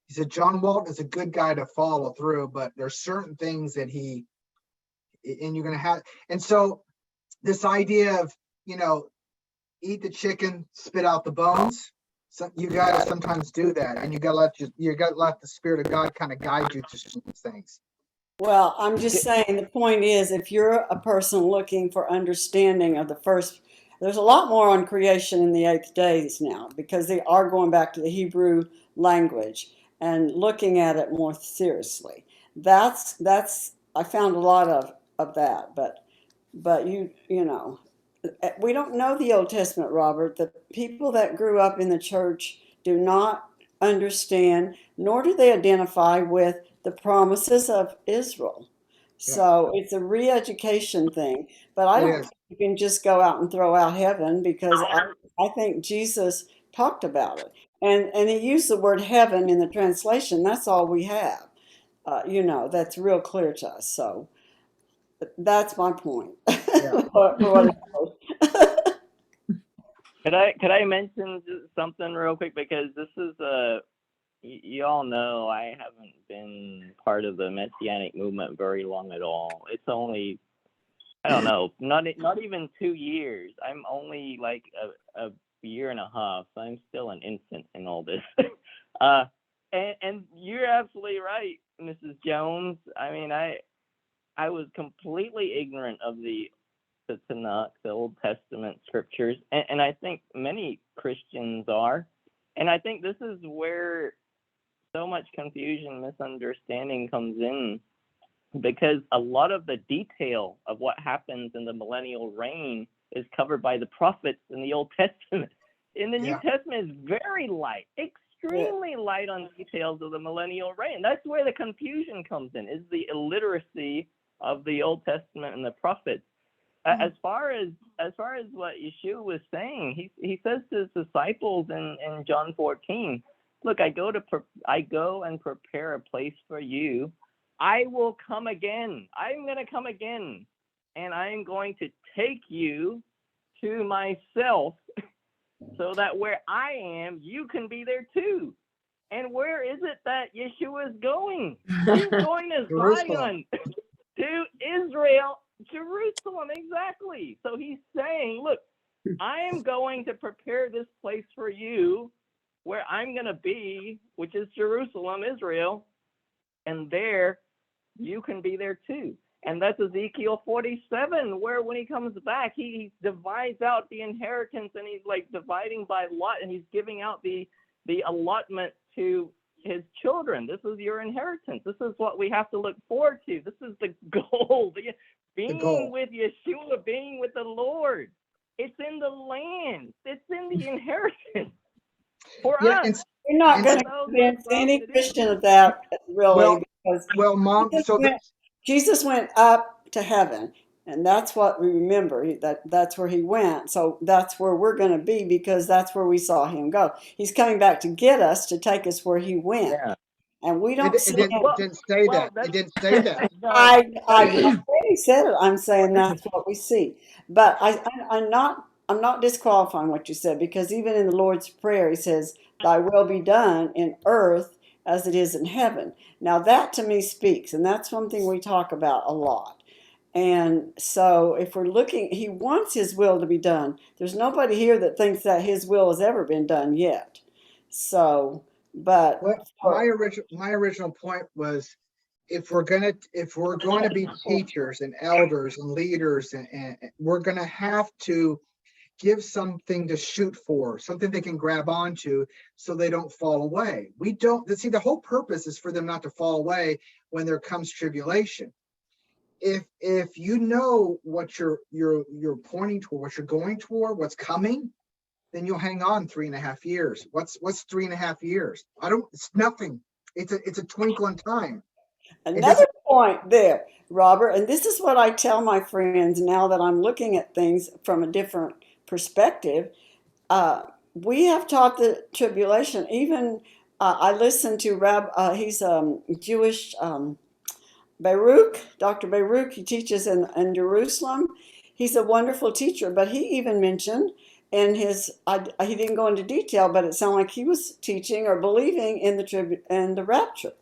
He said John Walton is a good guy to follow through, but there's certain things that and you're gonna have. And so this idea of, eat the chicken, spit out the bones. So you gotta sometimes do that, and you gotta let the Spirit of God kind of guide you to some things. Well, I'm just saying the point is, if you're a person looking for understanding of there's a lot more on creation in the 8th days now, because they are going back to the Hebrew language and looking at it more seriously. That's I found a lot of that, but we don't know the Old Testament, Robert. The people that grew up in the church do not understand, nor do they identify with the promises of Israel. So it's a re-education thing. But I It don't is. think you can just go out and throw out heaven, because I think Jesus talked about it. And he used the word heaven in the translation. That's all we have. That's real clear to us. So that's my point. Yeah. For what it's worth. Could I mention something real quick, because this is you all know I haven't been part of the Messianic movement very long at all. It's only, I don't know, not even 2 years. I'm only like a year and a half. So I'm still an infant in all this. And you're absolutely right, Mrs. Jones. I mean, I was completely ignorant of the Tanakh, the Old Testament scriptures, and I think many Christians are. And I think this is where so much confusion, misunderstanding comes in, because a lot of the detail of what happens in the millennial reign is covered by the prophets in the Old Testament. In the New Testament is very light, extremely light on details of the millennial reign. That's where the confusion comes in, is the illiteracy of the Old Testament and the prophets. As far as what Yeshua was saying, he says to his disciples in John 14, look, I go and prepare a place for you. I will come again. I'm going to come again, and I'm going to take you to myself, so that where I am, you can be there too. And where is it that Yeshua is going? He's going to Zion, to Israel, Jerusalem, exactly. So he's saying, look, I am going to prepare this place for you where I'm going to be, which is Jerusalem, Israel, and there you can be there too. And that's Ezekiel 47, where when he comes back, he divides out the inheritance, and he's like dividing by lot, and he's giving out the allotment to his children. This is your inheritance. This is what we have to look forward to. This is the goal. Being with Yeshua, being with the Lord. It's in the land. It's in the inheritance. For us. You're not going to convince any Christian of that, really, because Mom, Jesus went up to heaven, and that's what we remember. That's where he went. So that's where we're going to be, because that's where we saw him go. He's coming back to get us, to take us where he went. Yeah. And we don't see it didn't say that. It didn't say that. I already said it. I'm saying that's what we see. But I'm not disqualifying what you said, because even in the Lord's Prayer, he says, thy will be done in earth as it is in heaven. Now that to me speaks, and that's something we talk about a lot. And so if we're looking, he wants his will to be done. There's nobody here that thinks that his will has ever been done yet. So, but What my original point was, if we're going to be teachers and elders and leaders, and we're going to have to give something to shoot for, something they can grab onto so they don't fall away. We don't see, the whole purpose is for them not to fall away when there comes tribulation. If you know what you're pointing toward, what you're going toward, what's coming, then you'll hang on 3.5 years. What's 3.5 years? It's nothing. It's a twinkle in time. another point there, Robert, and this is what I tell my friends now that I'm looking at things from a different perspective. We have taught the tribulation. Even I listened to he's Jewish, Baruch, Dr. Baruch. He teaches in Jerusalem. He's a wonderful teacher, but he even mentioned in he didn't go into detail, but it sounded like he was teaching or believing in the rapture.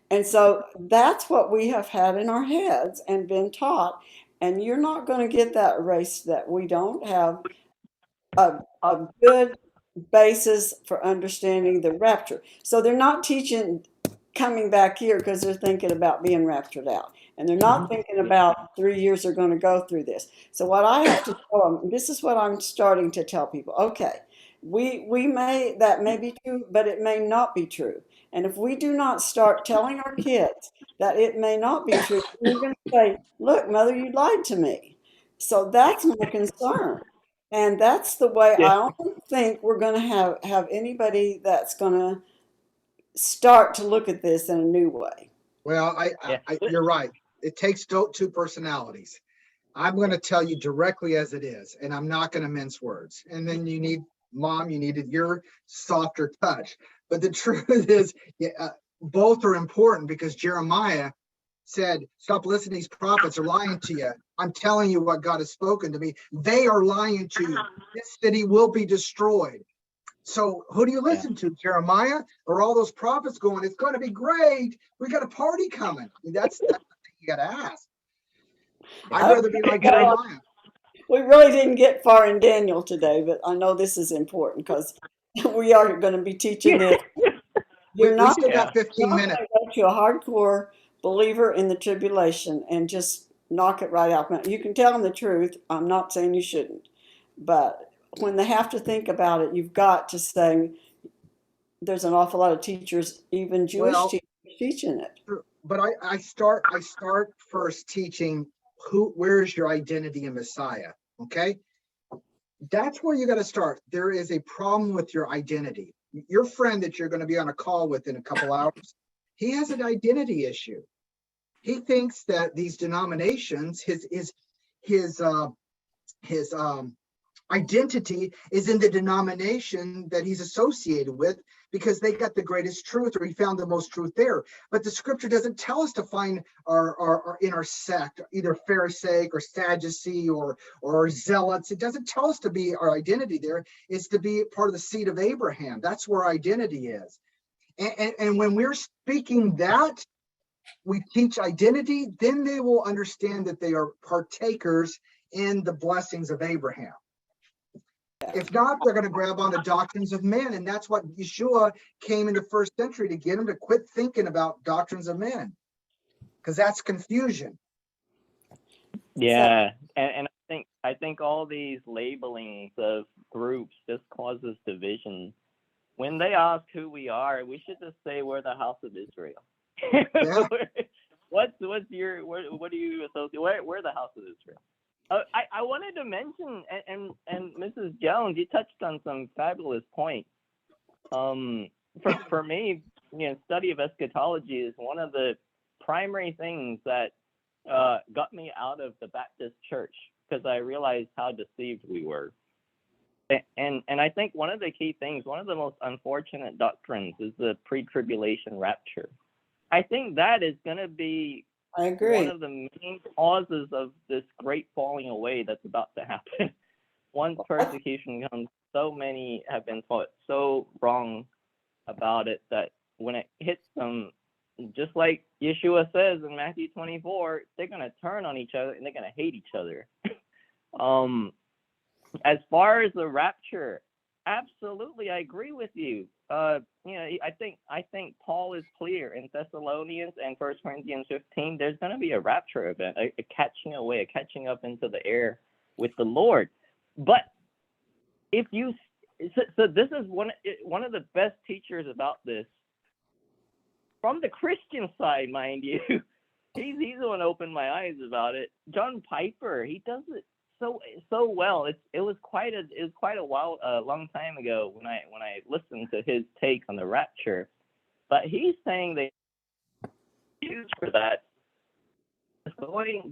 And so that's what we have had in our heads and been taught. And you're not going to get that erased, that we don't have a good basis for understanding the rapture. So they're not teaching coming back here because they're thinking about being raptured out. And they're not thinking about 3 years are going to go through this. So what I have to tell them, this is what I'm starting to tell people. Okay, that may be true, but it may not be true. And if we do not start telling our kids that it may not be true, we're going to say, look, mother, you lied to me. So that's my concern. And that's the way I don't think we're going to have anybody that's going to start to look at this in a new way. Well, you're right. It takes two personalities. I'm going to tell you directly as it is, and I'm not going to mince words. And then you needed your softer touch. But the truth is, both are important, because Jeremiah said, stop listening, these prophets are lying to you. I'm telling you what God has spoken to me. They are lying to you. This city will be destroyed. So who do you listen to, Jeremiah, or all those prophets going, it's going to be great, we got a party coming? That's the thing you got to ask. I'd rather be like Jeremiah. We really didn't get far in Daniel today, but I know this is important because we are going to be teaching this. We still got 15 minutes. Go to a hardcore believer in the tribulation and just knock it right out. You can tell them the truth. I'm not saying you shouldn't, but when they have to think about it, you've got to say there's an awful lot of teachers, even Jewish teachers, teaching it. But I start first teaching where's your identity in Messiah. Okay, that's where you got to start. There is a problem with your identity. Your friend that you're going to be on a call with in a couple hours, he has an identity issue. He thinks that these denominations, his identity is in the denomination that he's associated with, because they got the greatest truth, or he found the most truth there. But the scripture doesn't tell us to find our in our sect, either Pharisaic or Sadducee or Zealots. It doesn't tell us to be our identity there. It's to be part of the seed of Abraham. That's where our identity is. And when we're speaking that, we teach identity, then they will understand that they are partakers in the blessings of Abraham. If not, they're going to grab on the doctrines of men. And that's what Yeshua came in the first century to get them to quit thinking about doctrines of men, because that's confusion. Yeah. And I think all these labelings of groups just causes division. When they ask who we are, we should just say we're the house of Israel. Yeah. What do you associate? We're the house of Israel. I wanted to mention, and Mrs. Jones, you touched on some fabulous points. For me, study of eschatology is one of the primary things that got me out of the Baptist church, because I realized how deceived we were. And I think one of the key things, one of the most unfortunate doctrines, is the pre-tribulation rapture. I think that is going to be one of the main causes of this great falling away that's about to happen. Once persecution comes, so many have been taught so wrong about it that when it hits them, just like Yeshua says in Matthew 24, they're going to turn on each other and they're going to hate each other. As far as the rapture, absolutely, I agree with you. I think Paul is clear in Thessalonians and 1 Corinthians 15. There's going to be a rapture event, a catching away, a catching up into the air with the Lord. But if you, so this is one of the best teachers about this, from the Christian side, mind you. He's the one who opened my eyes about it. John Piper, he does it so well. It was quite a while, a long time ago when I listened to his take on the rapture. But he's saying they use for that is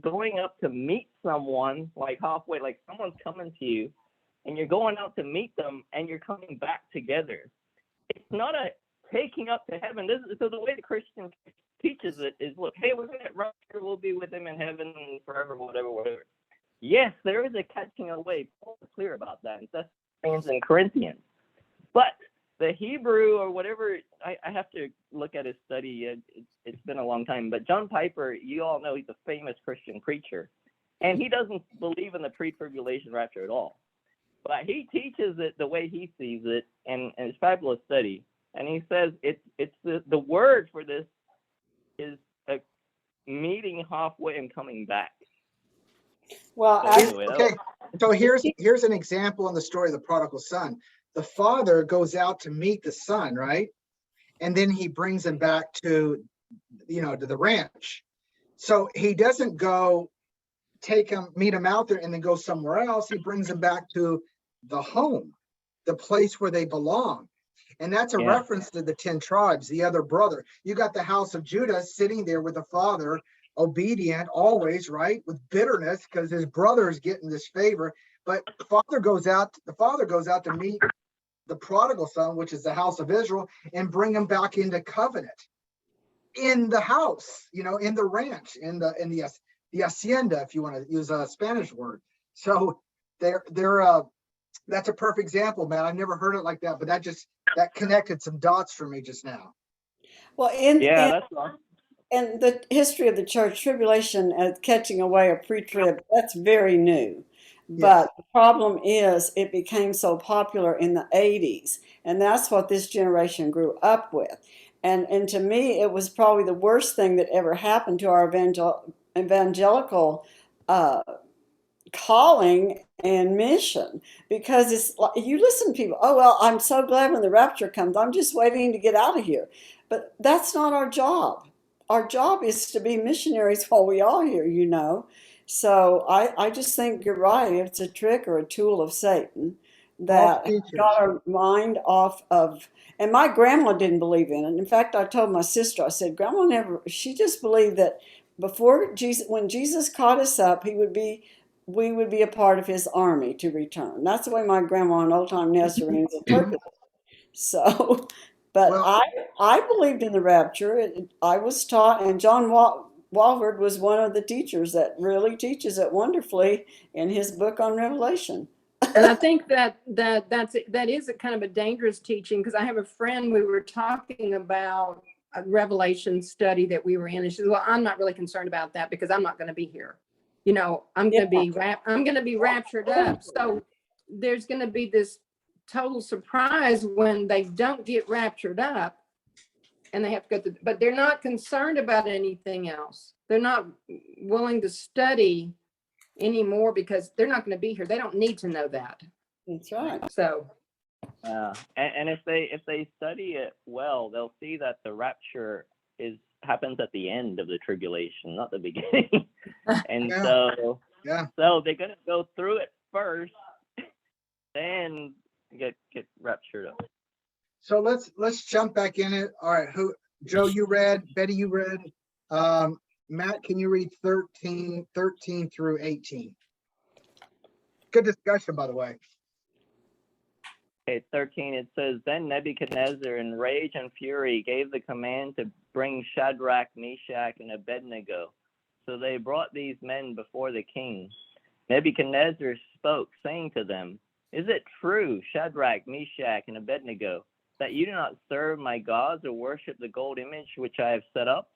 going up to meet someone like halfway, like someone's coming to you, and you're going out to meet them, and you're coming back together. It's not a taking up to heaven. So the way the Christian teaches it is, look, hey, we're going to rapture, we'll be with him in heaven forever, whatever. Yes, there is a catching away. Paul is clear about that. That's in Corinthians. But the Hebrew or whatever, I have to look at his study. It's been a long time. But John Piper, you all know he's a famous Christian preacher. And he doesn't believe in the pre-tribulation rapture at all. But he teaches it the way he sees it, and it's fabulous study. And he says it's the word for this is a meeting halfway and coming back. Well, Okay, so here's an example in the story of the prodigal son. The father goes out to meet the son, right? And then he brings him back to the ranch. So he doesn't go meet him out there and then go somewhere else. He brings him back to the home, the place where they belong. And that's a reference to the 10 tribes, the other brother. You got the house of Judah sitting there with the father, obedient always, right? With bitterness because his brother is getting this favor. But the father goes out to meet the prodigal son, which is the house of Israel, and bring him back into covenant in the house, in the ranch, in the hacienda, if you want to use a Spanish word. So that's a perfect example, man. I've never heard it like that, but that connected some dots for me just now. well, That's awesome. in the history of the church, tribulation as catching away a pre-trib, that's very new. But the problem is it became so popular in the 80s, and that's what this generation grew up with. And to me, it was probably the worst thing that ever happened to our evangelical calling and mission, because it's like you listen to people, oh well, I'm so glad when the rapture comes, I'm just waiting to get out of here. But that's not our job. Our job is to be missionaries while we are here. So I just think you're right. It's a trick or a tool of Satan that got our mind off of, and my grandma didn't believe in it. In fact, I told my sister, I said, Grandma she just believed that when Jesus caught us up, we would be a part of his army to return. That's the way my grandma and old-time Nazarenes interpreted it. So, but I believed in the rapture. I was taught, and John Walvoord was one of the teachers that really teaches it wonderfully in his book on Revelation. And I think that is a kind of a dangerous teaching, because I have a friend, we were talking about a Revelation study that we were in, and she said, well, I'm not really concerned about that because I'm not going to be here. I'm going to be raptured up. So there's going to be this total surprise when they don't get raptured up and they have to go through, but they're not concerned about anything else. They're not willing to study anymore because they're not going to be here. They don't need to know that. That's right. So and if they study it well, they'll see that the rapture happens at the end of the tribulation, not the beginning. And so they're gonna go through it first, then get raptured up. So let's jump back in it. All right, Joe, you read, Betty, you read. Matt, can you read 13 through 18? Good discussion, by the way. Okay, 13, it says, Then Nebuchadnezzar, in rage and fury, gave the command to bring Shadrach, Meshach, and Abednego. So they brought these men before the king. Nebuchadnezzar spoke, saying to them, Is it true, Shadrach, Meshach, and Abednego, that you do not serve my gods or worship the gold image which I have set up?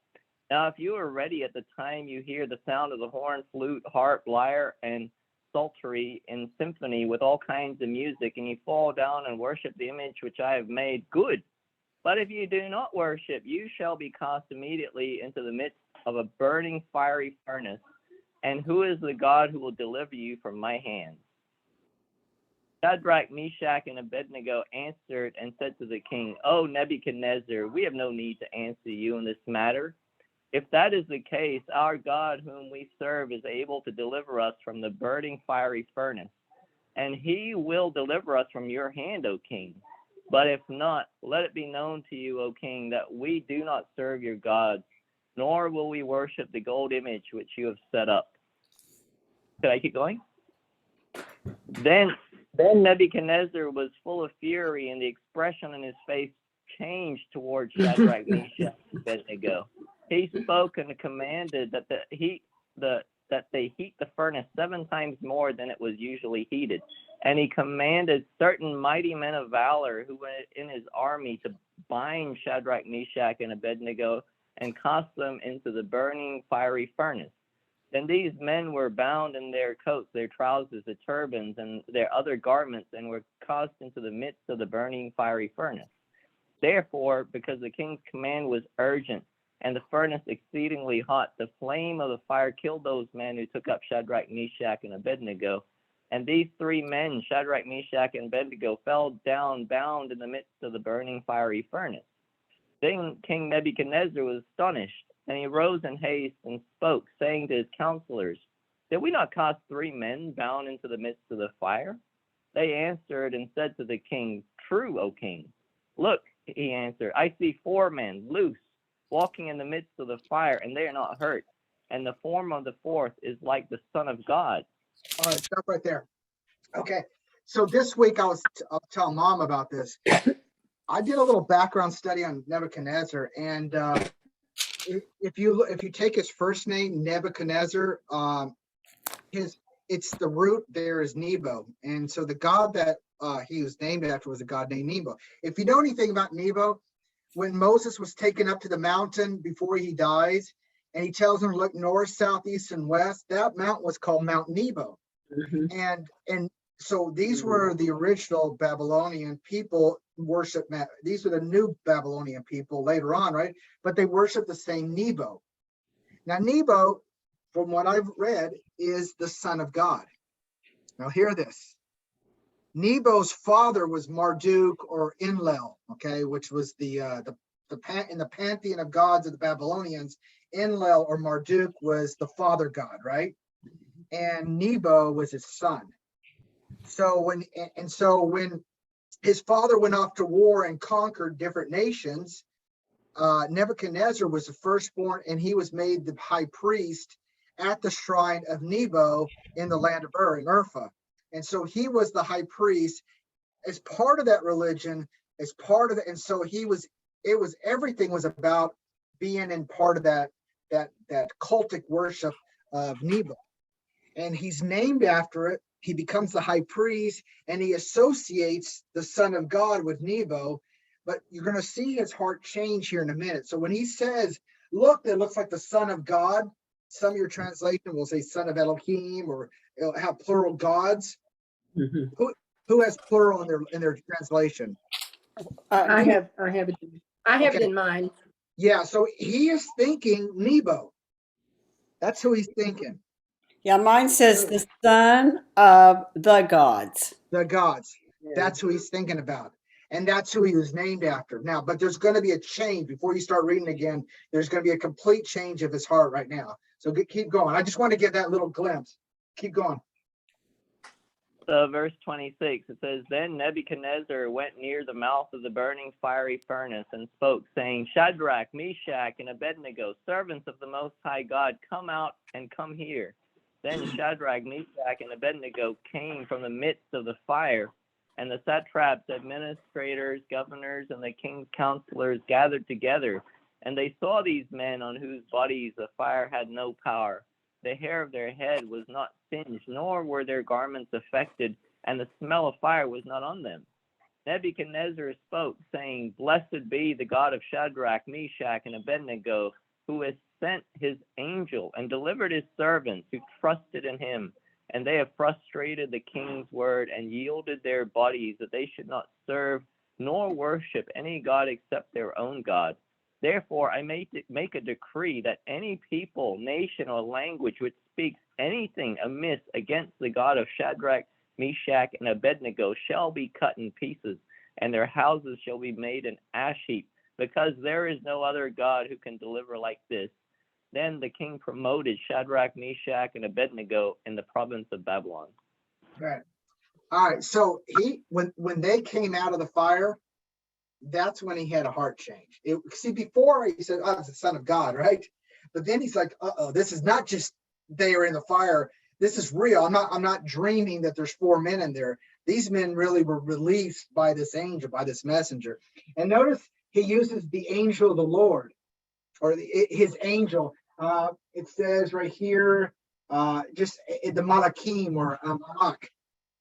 Now, if you are ready at the time you hear the sound of the horn, flute, harp, lyre, and psaltery in symphony with all kinds of music, and you fall down and worship the image which I have made, good. But if you do not worship, you shall be cast immediately into the midst of a burning fiery furnace. And who is the God who will deliver you from my hands? Shadrach, Meshach, and Abednego answered and said to the king, O Nebuchadnezzar, we have no need to answer you in this matter. If that is the case, our God whom we serve is able to deliver us from the burning fiery furnace, and he will deliver us from your hand, O king. But if not, let it be known to you, O king, that we do not serve your gods, nor will we worship the gold image which you have set up. Could I keep going? Then Nebuchadnezzar was full of fury, and the expression in his face changed towards Shadrach, Meshach, and Abednego. He spoke and commanded that they heat the furnace 7 times more than it was usually heated. And he commanded certain mighty men of valor who were in his army to bind Shadrach, Meshach, and Abednego and cast them into the burning fiery furnace. Then these men were bound in their coats, their trousers, their turbans, and their other garments, and were cast into the midst of the burning fiery furnace. Therefore, because the king's command was urgent, and the furnace exceedingly hot, the flame of the fire killed those men who took up Shadrach, Meshach, and Abednego. And these 3 men, Shadrach, Meshach, and Abednego, fell down bound in the midst of the burning fiery furnace. Then King Nebuchadnezzar was astonished, and he rose in haste and spoke, saying to his counselors, Did we not cast 3 men bound into the midst of the fire? They answered and said to the king, True, O king. Look, he answered, I see 4 men loose, walking in the midst of the fire, and they are not hurt. And the form of the 4th is like the Son of God. All right, stop right there. Okay, so this week I'll tell Mom about this. I did a little background study on Nebuchadnezzar, and if you take his first name, Nebuchadnezzar, it's the root there is Nebo, and so the god that he was named after was a god named Nebo. If you know anything about Nebo, when Moses was taken up to the mountain before he dies, and he tells him to look north, south, east, and west, that mountain was called Mount Nebo. And so these were the original Babylonian people worship. These were the new Babylonian people later on, right? But they worship the same Nebo. Now Nebo, from what I've read, is the son of God. Now hear this. Nebo's father was Marduk or Enlil, okay, which was in the pantheon of gods of the Babylonians. Enlil or Marduk was the father god, right? And Nebo was his son. So when his father went off to war and conquered different nations, Nebuchadnezzar was the firstborn, and he was made the high priest at the shrine of Nebo in the land of Ur in Urfa. And so he was the high priest as part of that religion, as part of it. And so everything was about being in part of that cultic worship of Nebo. And he's named after it. He becomes the high priest, and he associates the son of God with Nebo. But you're going to see his heart change here in a minute. So when he says, look, that looks like the son of God, some of your translation will say son of Elohim, or it'll have plural gods. Who has plural in their translation? I have it in mind. Yeah, so he is thinking Nebo. That's who he's thinking. Yeah, mine says the son of the gods. The gods. Yeah. That's who he's thinking about. And that's who he was named after. Now, but there's going to be a change before you start reading again. There's going to be a complete change of his heart right now. So keep going. I just want to get that little glimpse. Keep going. So verse 26, it says, Then Nebuchadnezzar went near the mouth of the burning fiery furnace and spoke, saying, Shadrach, Meshach, and Abednego, servants of the Most High God, come out and come here. Then Shadrach, Meshach, and Abednego came from the midst of the fire, and the satraps, administrators, governors, and the king's counselors gathered together. And they saw these men on whose bodies the fire had no power. The hair of their head was not singed, nor were their garments affected, and the smell of fire was not on them. Nebuchadnezzar spoke, saying, Blessed be the God of Shadrach, Meshach, and Abednego, who has sent his angel and delivered his servants who trusted in him. And they have frustrated the king's word and yielded their bodies that they should not serve nor worship any god except their own God. Therefore, I make a decree that any people, nation, or language which speaks anything amiss against the God of Shadrach, Meshach, and Abednego shall be cut in pieces, and their houses shall be made an ash heap, because there is no other God who can deliver like this. Then the king promoted Shadrach, Meshach, and Abednego in the province of Babylon. Right. All right. So when they came out of the fire, that's when he had a heart change. See, before he said, "Oh, it's the Son of God," right? But then he's like, "Uh-oh, this is not just they are in the fire. This is real. I'm not dreaming that there's 4 men in there. These men really were released by this angel, by this messenger." And notice he uses the angel of the Lord, or his angel. It says right here, just the Malachim or Malach.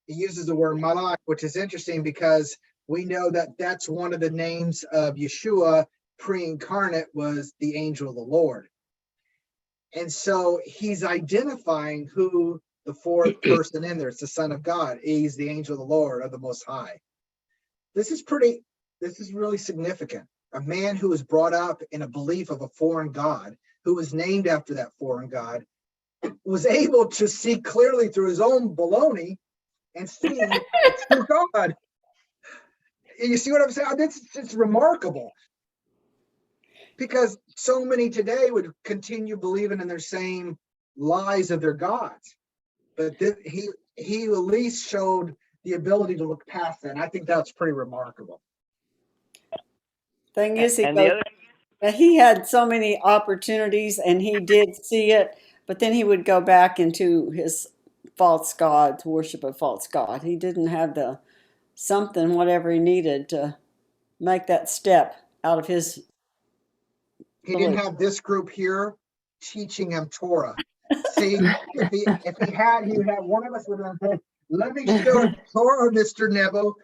He uses the word Malach, which is interesting because we know that that's one of the names of Yeshua pre-incarnate, was the angel of the Lord. And so he's identifying who the fourth person in there. It's the Son of God. He's the angel of the Lord, of the Most High. This is really significant. A man who was brought up in a belief of a foreign God, who was named after that foreign God, was able to see clearly through his own baloney and see it's true God. You see what I'm saying? It's remarkable, because so many today would continue believing in their same lies of their gods, but he at least showed the ability to look past that. And I think that's pretty remarkable. Thing is, And he had so many opportunities and he did see it, but then he would go back into his false god, to worship a false god. He didn't have the something, whatever he needed to make that step out of his. He didn't have this group here teaching him Torah. See, if he had, he would have one of us would have said, "Let me show you Torah, Mr. Nebo."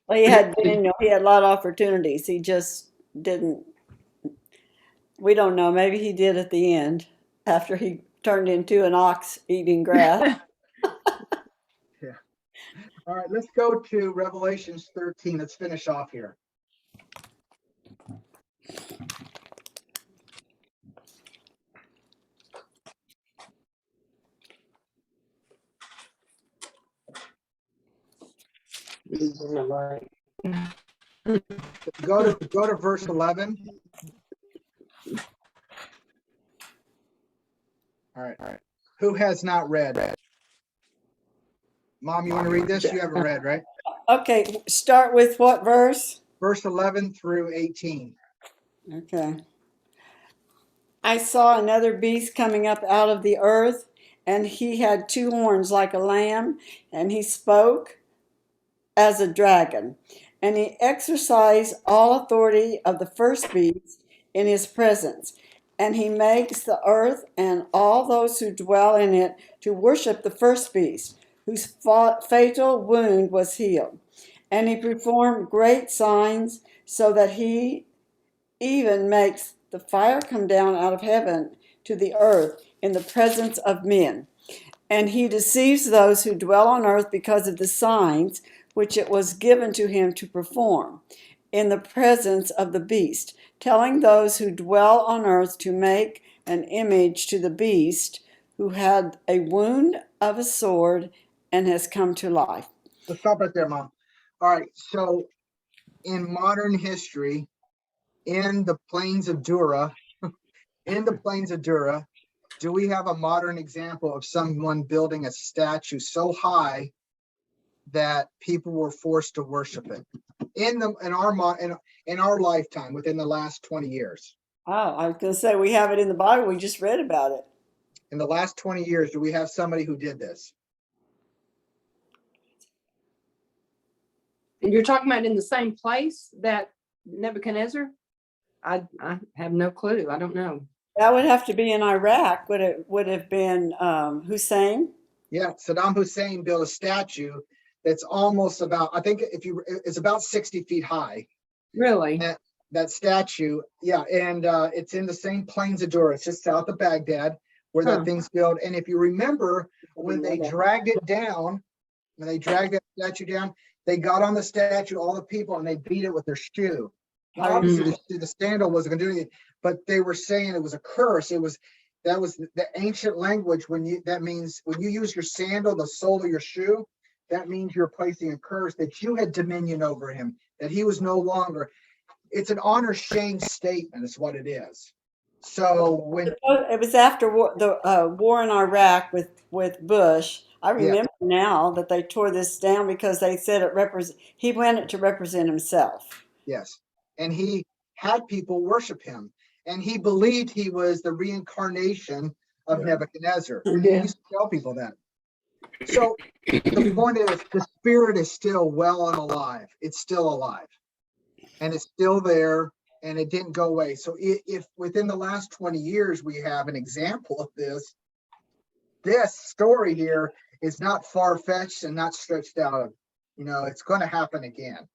Well, he had a lot of opportunities. He just didn't. We don't know. Maybe he did at the end, after he turned into an ox eating grass. Yeah. All right, let's go to Revelations 13. Let's finish off here. Go to verse 11. All right. Who has not read? Mom, you want to read this? You haven't read, right? Okay, start with what verse? Verse 11 through 18. Okay. I saw another beast coming up out of the earth, and he had 2 horns like a lamb, and he spoke as a dragon. And he exercised all authority of the first beast in his presence. And he makes the earth and all those who dwell in it to worship the first beast, whose fatal wound was healed. And he performed great signs, so that he even makes the fire come down out of heaven to the earth in the presence of men. And he deceives those who dwell on earth because of the signs which it was given to him to perform in the presence of the beast, telling those who dwell on earth to make an image to the beast, who had a wound of a sword and has come to life. Let's stop right there, Mom. All right, so in modern history, in the plains of Dura, do we have a modern example of someone building a statue so high that people were forced to worship it in our lifetime, within the last 20 years? Oh, I was going to say, we have it in the Bible. We just read about it. In the last 20 years, do we have somebody who did this? And you're talking about in the same place that Nebuchadnezzar? I have no clue. I don't know. That would have to be in Iraq. Would it have been Hussein? Yeah, Saddam Hussein built a statue that's almost about, I think it's about 60 feet high. Really? That statue, yeah, and it's in the same plains of Dura. It's just south of Baghdad where Huh. that thing's built. And if you remember, when they dragged it down, when they dragged that statue down, they got on the statue, all the people, and they beat it with their shoe. Now, obviously, the sandal wasn't going to do anything, but they were saying it was a curse. That was the ancient language. That means when you use your sandal, the sole of your shoe, that means you're placing a curse that you had dominion over him, that he was no longer. It's an honor shame statement, is what it is. So when It was after the war in Iraq with Bush. I remember now that they tore this down because they said he wanted to represent himself. yes, and he had people worship him, and he believed he was the reincarnation of Nebuchadnezzar. He used to tell people that. So the point is, the spirit is still well and alive. It's still alive, and it's still there, and it didn't go away. So if within the last 20 years we have an example of this story here is not far-fetched and not stretched out. It's going to happen again.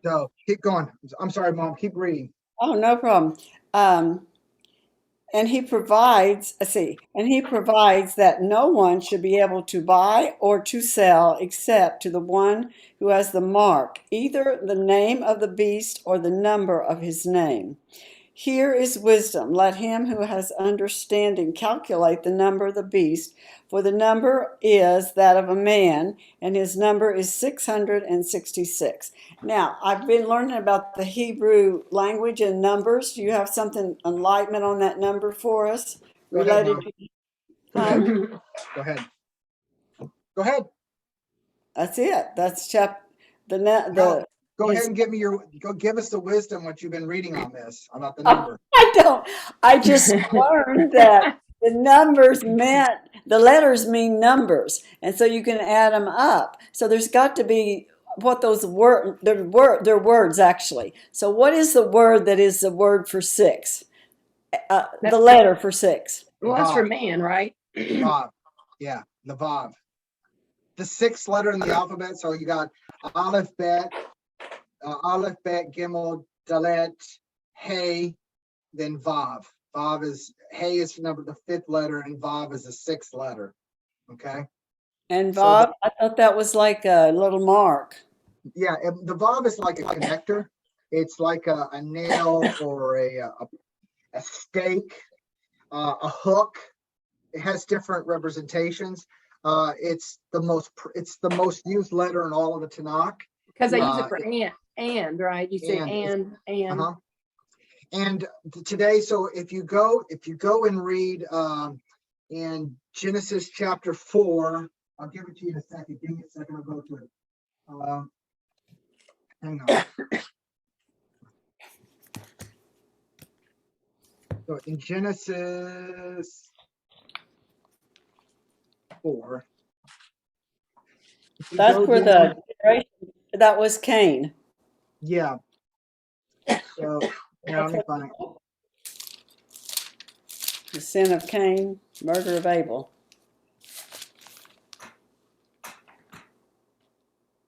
So keep going. I'm sorry, Mom. Keep reading. Oh, no problem. And he provides that no one should be able to buy or to sell except to the one who has the mark, either the name of the beast or the number of his name. Here is wisdom. Let him who has understanding calculate the number of the beast, for the number is that of a man, and his number is 666. Now, I've been learning about the Hebrew language and numbers. Do you have something enlightenment on that number for us? Go ahead, Related Mom. to Go ahead. Go ahead. That's it. That's Go ahead and give us the wisdom what you've been reading on this about the number. I just learned that the letters mean numbers, and so you can add them up. So there's got to be what those they're words actually. So what is the word that is the word for 6? The letter for 6. Well, that's for man, right? Vav. Yeah, the Vav. The 6th letter in the alphabet. So you got Aleph, Bet, Gimel, Dalet, Hey, then Vav. Hey is the 5th letter, and Vav is the 6th letter. Okay. And Vav, I thought that was like a little mark. Yeah, the Vav is like a connector. It's like a nail or a stake, a hook. It has different representations. It's the most used letter in all of the Tanakh. Because they use it for and, right? You say and. Uh-huh. And today, so if you go and read in Genesis chapter 4, I'll give it to you in a second. Give me a second, I'll go to it. Hang on. So in Genesis 4. That's where that was Cain. Yeah. So now let me find it. The sin of Cain, murder of Abel.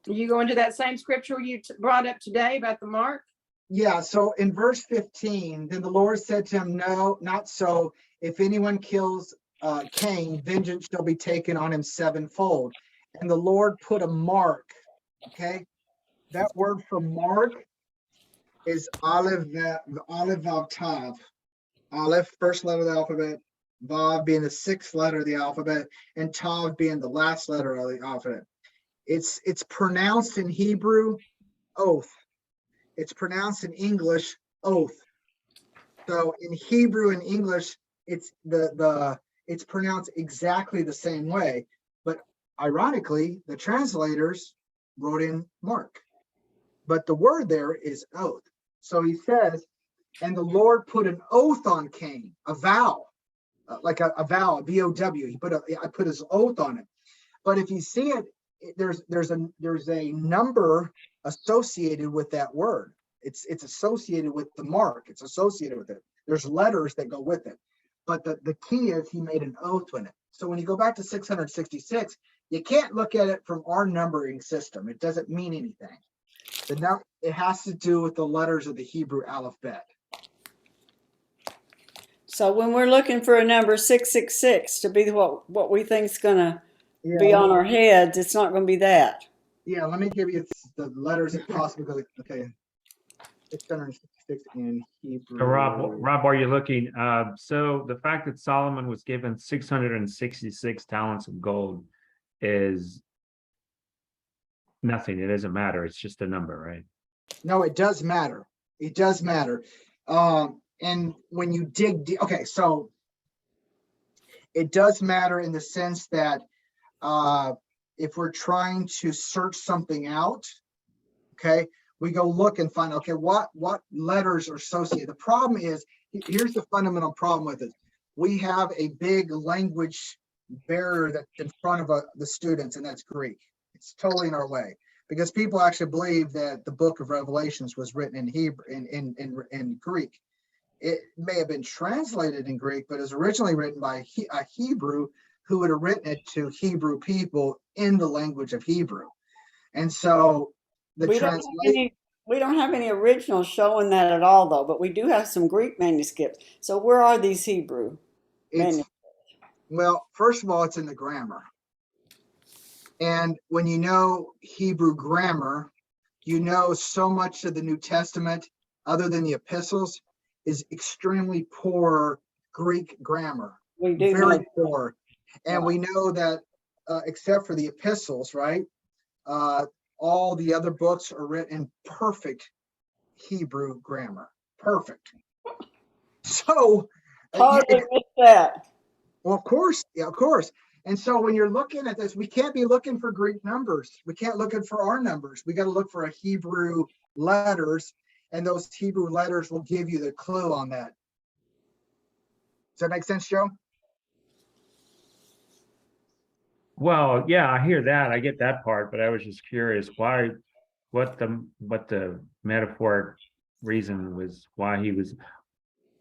You go into that same scripture you brought up today about the mark? Yeah, so in verse 15, then the Lord said to him, no, not so. If anyone kills Cain, vengeance shall be taken on him sevenfold. And the Lord put a mark, okay? That word for mark is Aleph Vav Tav. Aleph, first letter of the alphabet, Vav being the 6th letter of the alphabet, and Tav being the last letter of the alphabet. It's pronounced in Hebrew, oath. It's pronounced in English, oath. So in Hebrew and English, it's it's pronounced exactly the same way. But ironically, the translators wrote in mark. But the word there is oath. So he says, and the Lord put an oath on Cain, a vow, like a vow, a V-O-W. I put his oath on it. But if you see it, there's a number associated with that word. It's associated with the mark. It's associated with it. There's letters that go with it. But the key is he made an oath with it. So when you go back to 666, you can't look at it from our numbering system. It doesn't mean anything. It has to do with the letters of the Hebrew alphabet. So when we're looking for a number 666 to be what we think is going to be on our heads, it's not going to be that. Yeah, let me give you the letters that possibly go. Okay, 666 in Hebrew. So Rob, are you looking? So the fact that Solomon was given 666 talents of gold is nothing. It doesn't matter. It's just a number, right? No, it does matter. It does matter. And when you dig deep, okay, so it does matter in the sense that if we're trying to search something out, okay, we go look and find, okay, what letters are associated. The problem is, here's the fundamental problem with it. We have a big language barrier that's in front of the students, and that's Greek. It's totally in our way because people actually believe that the book of Revelations was written in Hebrew, in Greek. It may have been translated in Greek, but it was originally written by a Hebrew who would have written it to Hebrew people in the language of Hebrew. And so We don't have any originals showing that at all, though, but we do have some Greek manuscripts. So where are these Hebrew manuscripts? Well, first of all, it's in the grammar. And when you know Hebrew grammar, you know so much of the New Testament, other than the epistles, is extremely poor Greek grammar. We do very poor. And we know that except for the epistles, right? All the other books are written in perfect Hebrew grammar. Perfect. So Totally missed that. well, of course, yeah, of course. And so when you're looking at this, we can't be looking for Greek numbers. We can't look for our numbers. We got to look for a Hebrew letters, and those Hebrew letters will give you the clue on that. Does that make sense, Joe? Well, yeah, I hear that. I get that part, but I was just curious what the metaphoric reason was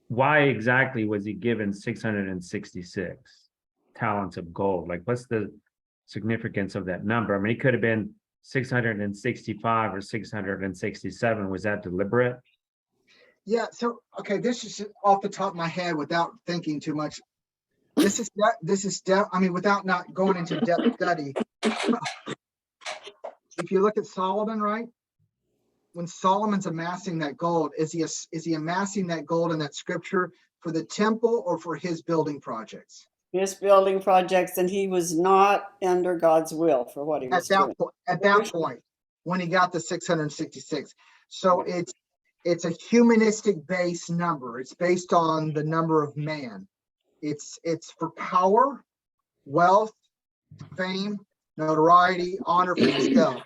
why exactly was he given 666 talents of gold? Like, what's the significance of that number? I mean, it could have been 665 or 667. Was that deliberate? Yeah. So, okay, this is off the top of my head without thinking too much. I mean, without not going into depth study. If you look at Solomon, right? When Solomon's amassing that gold, is he amassing that gold in that scripture for the temple or for his building projects? His building projects, and he was not under God's will for what he was doing. At that point, when he got the 666. So it's a humanistic based number. It's based on the number of man. It's for power, wealth, fame, notoriety, honor for himself.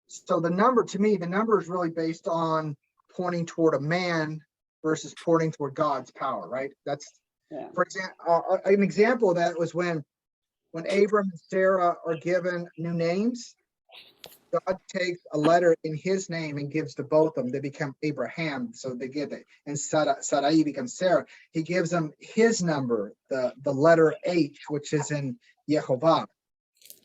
So the number, to me, the number is really based on pointing toward a man versus pointing toward God's power, right? That's, for example, an example of that was when Abram and Sarah are given new names. God takes a letter in his name and gives to both of them. They become Abraham, so they get it. And Sarai becomes Sarah. He gives them his number, the letter H, which is in Yehovah.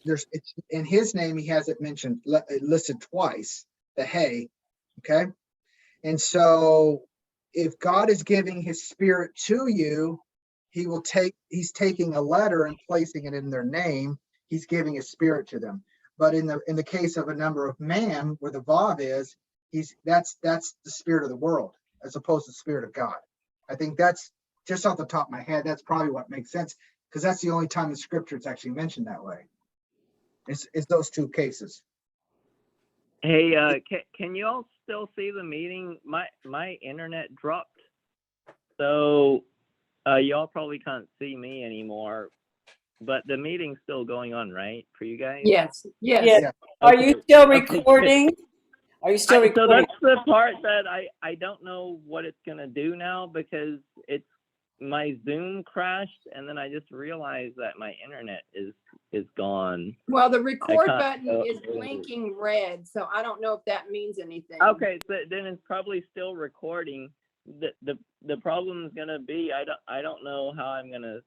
It's in his name. He has it mentioned, listed twice. The Hey, okay. And so, if God is giving His Spirit to you, He's taking a letter and placing it in their name. He's giving His Spirit to them. But in the case of a number of man, where the Vav is, that's the spirit of the world as opposed to the Spirit of God. I think that's just off the top of my head. That's probably what makes sense, because that's the only time in Scripture it's actually mentioned that way. It's those two cases. Hey, can you all still see the meeting? My internet dropped, so y'all probably can't see me anymore. But the meeting's still going on, right, for you guys? Yes. Yeah. Are you still recording? Are you still recording? So that's the part that I don't know what it's gonna do now, because my Zoom crashed, and then I just realized that my internet is gone. Well, the record button is blinking red, so I don't know if that means anything. Okay, so then it's probably still recording. The problem is gonna be I don't know how I'm gonna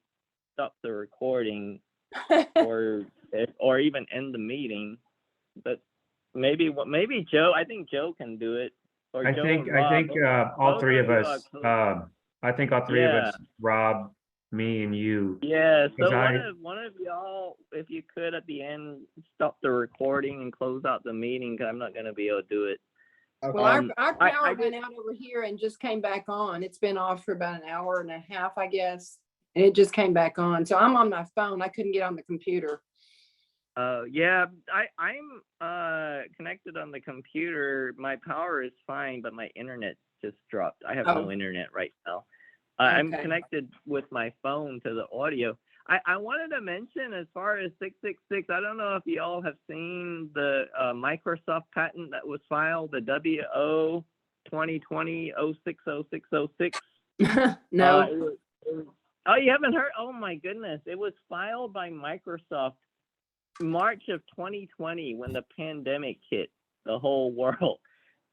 stop the recording. or even end the meeting. But maybe Joe. I think Joe can do it. Or I Joe think and I Rob, think all both three of you us. are close. I think all three of us, Rob, me, and you. Yeah. So 'Cause one of y'all, if you could at the end, stop the recording and close out the meeting, 'cause I'm not gonna be able to do it. Okay. Well, our I power just- went out over here and just came back on. It's been off for about an hour and a half, I guess. And it just came back on. So I'm on my phone. I couldn't get on the computer. Yeah, I'm connected on the computer. My power is fine, but my internet just dropped. I have no internet right now. I'm Okay. connected with my phone to the audio. I wanted to mention, as far as 666, I don't know if you all have seen the Microsoft patent that was filed, the WO 2020-060606. No. Oh, you haven't heard? Oh my goodness. It was filed by Microsoft March of 2020, when the pandemic hit the whole world.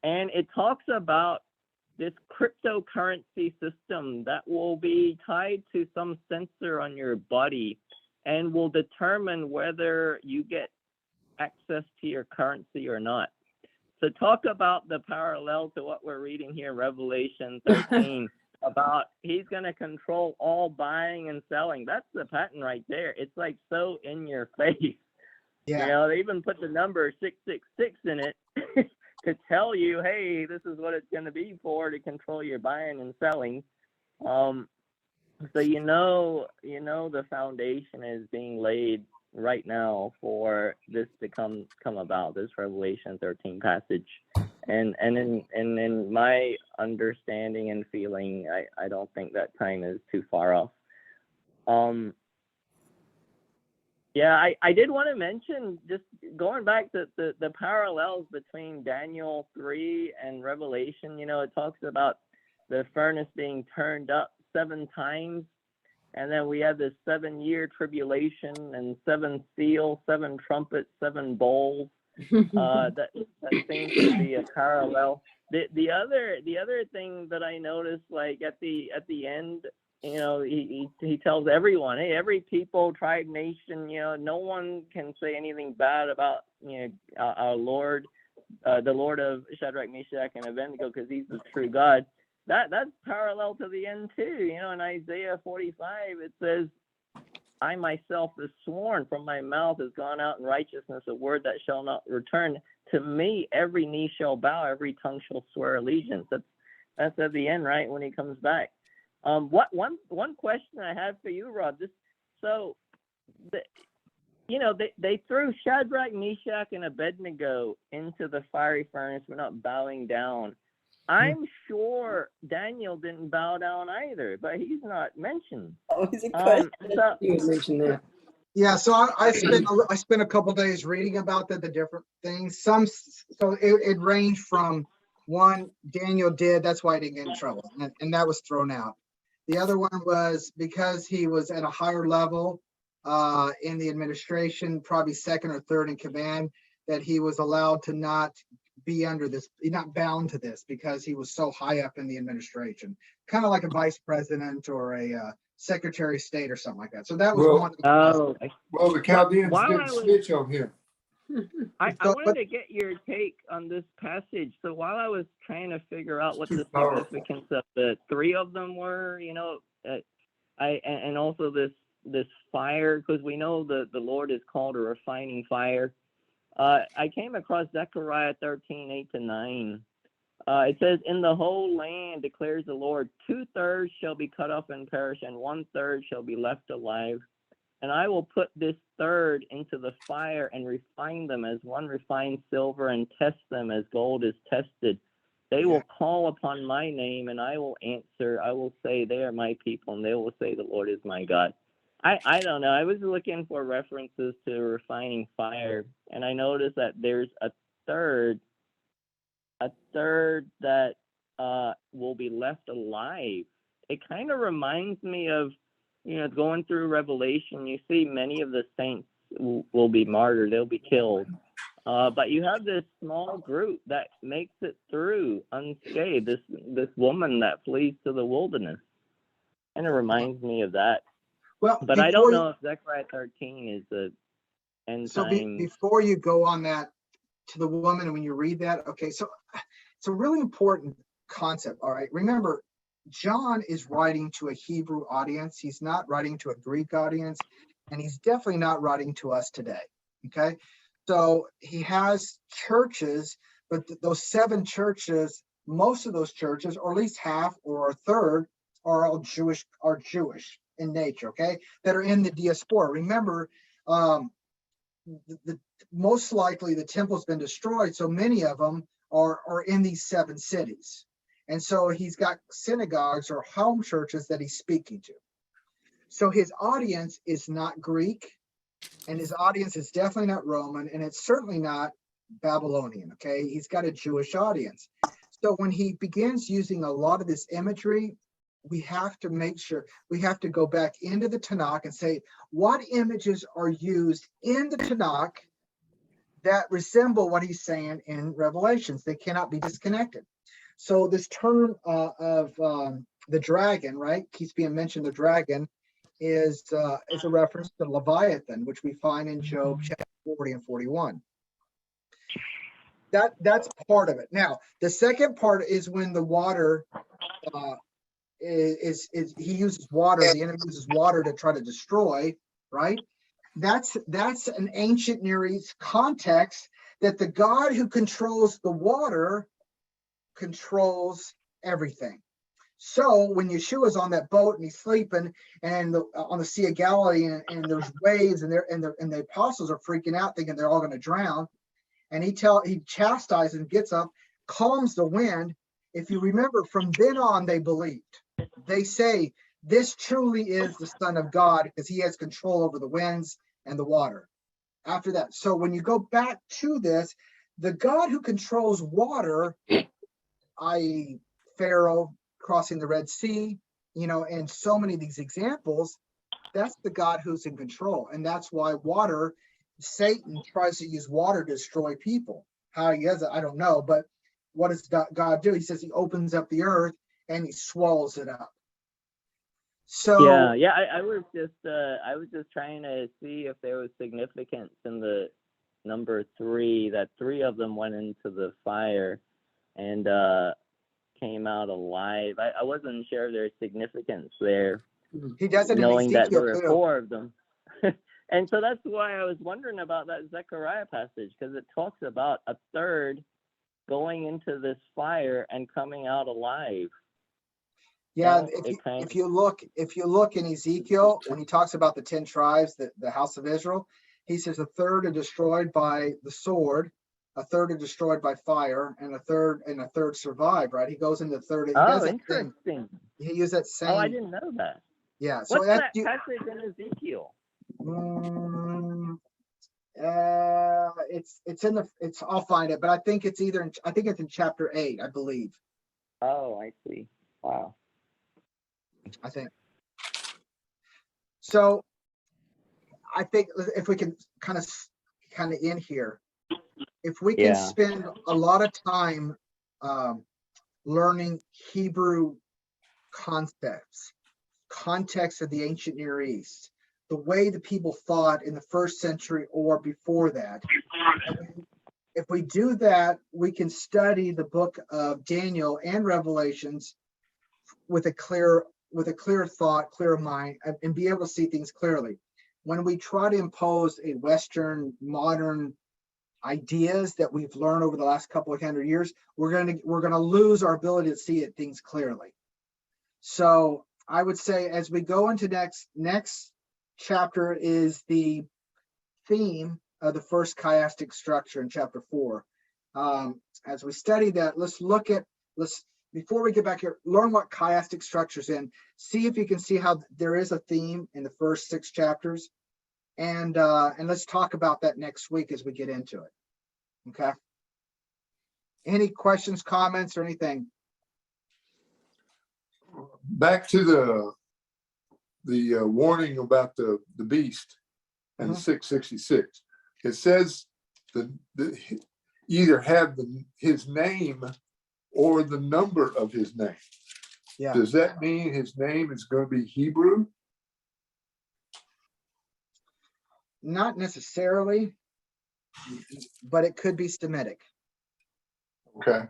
And it talks about this cryptocurrency system that will be tied to some sensor on your body and will determine whether you get access to your currency or not. So talk about the parallel to what we're reading here in Revelation 13 about he's going to control all buying and selling. That's the patent right there. It's like so in your face. Yeah. You know, they even put the number 666 in it to tell you, hey, this is what it's going to be for, to control your buying and selling. So you know the foundation is being laid right now for this to come about, this Revelation 13 passage. And in my understanding and feeling, I don't think that time is too far off. Yeah, I did want to mention, just going back to the parallels between Daniel 3 and Revelation. You know, it talks about the furnace being turned up 7 times, and then we have this 7-year tribulation and 7 seals, 7 trumpets, 7 bowls. That seems to be a parallel. The other thing that I noticed, like at the end, you know, he tells everyone, hey, every people, tribe, nation, you know, no one can say anything bad about, you know, our Lord, the Lord of Shadrach, Meshach, and Abednego, because he's the true God. That's parallel to the end too. You know, in Isaiah 45, it says, I myself is sworn, from my mouth has gone out in righteousness a word that shall not return. To me, every knee shall bow, every tongue shall swear allegiance. That's at the end, right, when he comes back. One question I have for you, Rob. They threw Shadrach, Meshach, and Abednego into the fiery furnace. We're not bowing down. I'm sure Daniel didn't bow down either, but he's not mentioned. Oh, he's a question. You had mentioned that. Yeah, so I spent a couple days reading about the different things. So it ranged from one, Daniel did, that's why he didn't get in trouble, and that was thrown out. The other one was because he was at a higher level in the administration, probably second or third in command, that he was allowed to not be under this, not bound to this, because he was so high up in the administration, kind of like a vice president or a secretary of state or something like that. So that was one. Well, the Chaldeans While didn't snitch on him. I wanted to get your take on this passage. So while I was trying to figure out what the significance of the 3 of them were, you know, and also this fire, because we know the Lord is called a refining fire. I came across Zechariah 13:8-9. It says, in the whole land declares the Lord, 2/3 shall be cut off and perish, and 1/3 shall be left alive. And I will put this third into the fire and refine them as one refines silver, and test them as gold is tested. They will call upon my name, and I will answer. I will say, they are my people, and they will say, the Lord is my God. I don't know. I was looking for references to refining fire, and I noticed that there's a third that will be left alive. It kind of reminds me of, you know, going through Revelation. You see many of the saints will be martyred. They'll be killed. But you have this small group that makes it through unscathed, this woman that flees to the wilderness. And it reminds me of that. Well, But I before don't you- know if Zechariah 13 is the end So time. before you go on that to the woman, and when you read that, okay, so it's a really important concept. All right, remember, John is writing to a Hebrew audience. He's not writing to a Greek audience, and he's definitely not writing to us today. Okay, so he has churches, but those 7 churches, most of those churches, or at least half or a third, are all Jewish in nature. Okay, that are in the diaspora. Remember, the most likely the temple's been destroyed, so many of them are in these 7 cities. And so he's got synagogues or home churches that he's speaking to. So his audience is not Greek, and his audience is definitely not Roman, and it's certainly not Babylonian. Okay, he's got a Jewish audience. So when he begins using a lot of this imagery, we have to make sure, we have to go back into the Tanakh and say, what images are used in the Tanakh that resemble what he's saying in Revelations? They cannot be disconnected. So this term of the dragon, right, keeps being mentioned, the dragon is a reference to Leviathan, which we find in Job chapter 40 and 41. That's part of it. Now, the second part is when the water is he uses water, the enemy uses water to try to destroy, right? That's an ancient Near East context, that the God who controls the water controls everything. So when Yeshua's on that boat and he's sleeping and on the Sea of Galilee, and there's waves, and the apostles are freaking out thinking they're all going to drown, and he chastises and gets up, calms the wind. If you remember, from then on they believed. They say, this truly is the Son of God, because he has control over the winds and the water. After that, so when you go back to this, the God who controls water, i.e. Pharaoh crossing the Red Sea, and so many of these examples, that's the God who's in control. And that's why water, Satan tries to use water to destroy people. How he does it, I don't know. But what does God do? He says he opens up the earth and he swallows it up. So I was just trying to see if there was significance in the number 3, that 3 of them went into the fire and came out alive. I wasn't sure there's significance there. He does it knowing in that there Ezekiel were too. 4 of them. And so that's why I was wondering about that Zechariah passage, because it talks about a third going into this fire and coming out alive. Yeah, So if you look in Ezekiel, when he talks about the 10 tribes, the house of Israel, he says a third are destroyed by the sword, a third are destroyed by fire, and a third survive. Right? He goes into the third. He does that interesting. same, he used that same. Oh, I didn't know that. Yeah. So what's that passage in Ezekiel? It's I'll find it, but I think it's in chapter 8, I believe. Oh, I see. Wow. I think. So I think if we can kind of in here, if we can spend a lot of time learning Hebrew concepts, context of the ancient Near East, the way the people thought in the 1st century or before that. If we do that, we can study the book of Daniel and Revelations with a clear thought, clear mind, and be able to see things clearly. When we try to impose a Western modern ideas that we've learned over the last couple of 100 years, we're gonna lose our ability to see things clearly. So I would say, as we go into next chapter, is the theme of the first chiastic structure in chapter 4. As we study that, before we get back here, learn what chiastic structure's in. See if you can see how there is a theme in the first 6 chapters, and let's talk about that next week as we get into it. Okay. Any questions, comments, or anything? Back to the warning about the beast and 666. It says that either have his name or the number of his name. Yeah. Does that mean his name is going to be Hebrew? Not necessarily, but it could be Semitic. Okay.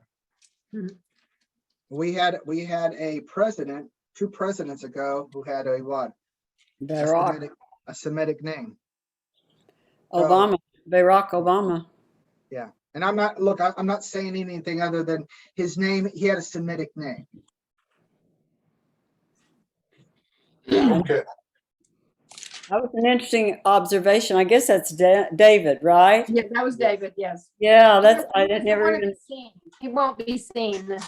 We had a president, 2 presidents ago, who had a what? Barack A Semitic name. Obama. Barack Obama. Yeah. And I'm not saying anything other than his name. He had a Semitic name. Okay. That was an interesting observation. I guess that's David, right? Yeah, that was David, yes. Yeah, that's I He didn't doesn't never wanna even be seen. He won't be seen.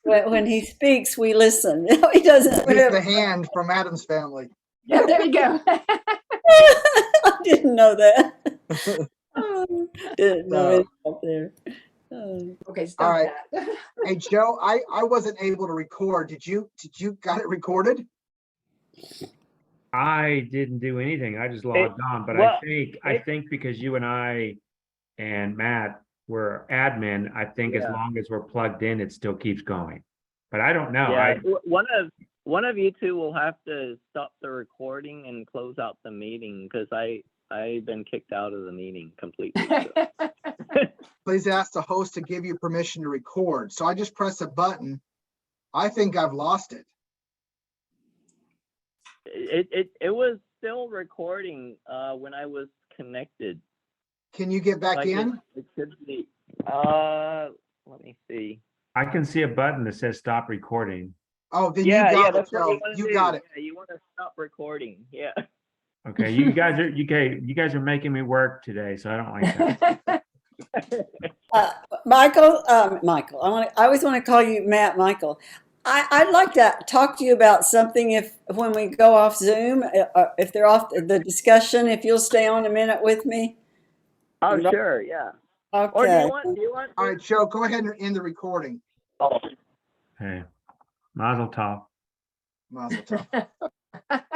when he speaks, we listen. He doesn't. He's Whatever. the hand from Adam's family. Yeah, there you go. I didn't know that. Didn't know it up there. Okay, All stop right. that. Hey, Joe, I wasn't able to record. Did you got it recorded? I didn't do anything. I just logged on, but well, I think because you and I and Matt were admin, I think as Yeah. long as we're plugged in, it still keeps going. But I don't know. Yeah, one of you two will have to stop the recording and close out the meeting because I've been kicked out of the meeting completely. So. Please ask the host to give you permission to record. So I just press a button. I think I've lost it. It was still recording when I was connected. Can you get back Like in? it should be. Let me see. I can see a button that says stop recording. Oh, then Yeah, you got it, that's what Joe. you want to You do. got it. Yeah, you want to stop recording. Yeah. Okay, you guys are making me work today, so I don't like that. Michael, Michael. I always want to call you Matt. Michael. I'd like to talk to you about something when we go off Zoom, if they're off the discussion, if you'll stay on a minute with me. Oh, sure. Yeah. Okay. Or do you want? All right, Joe, go ahead and end the recording. Oh. Okay, Mazel tov. Mazel tov.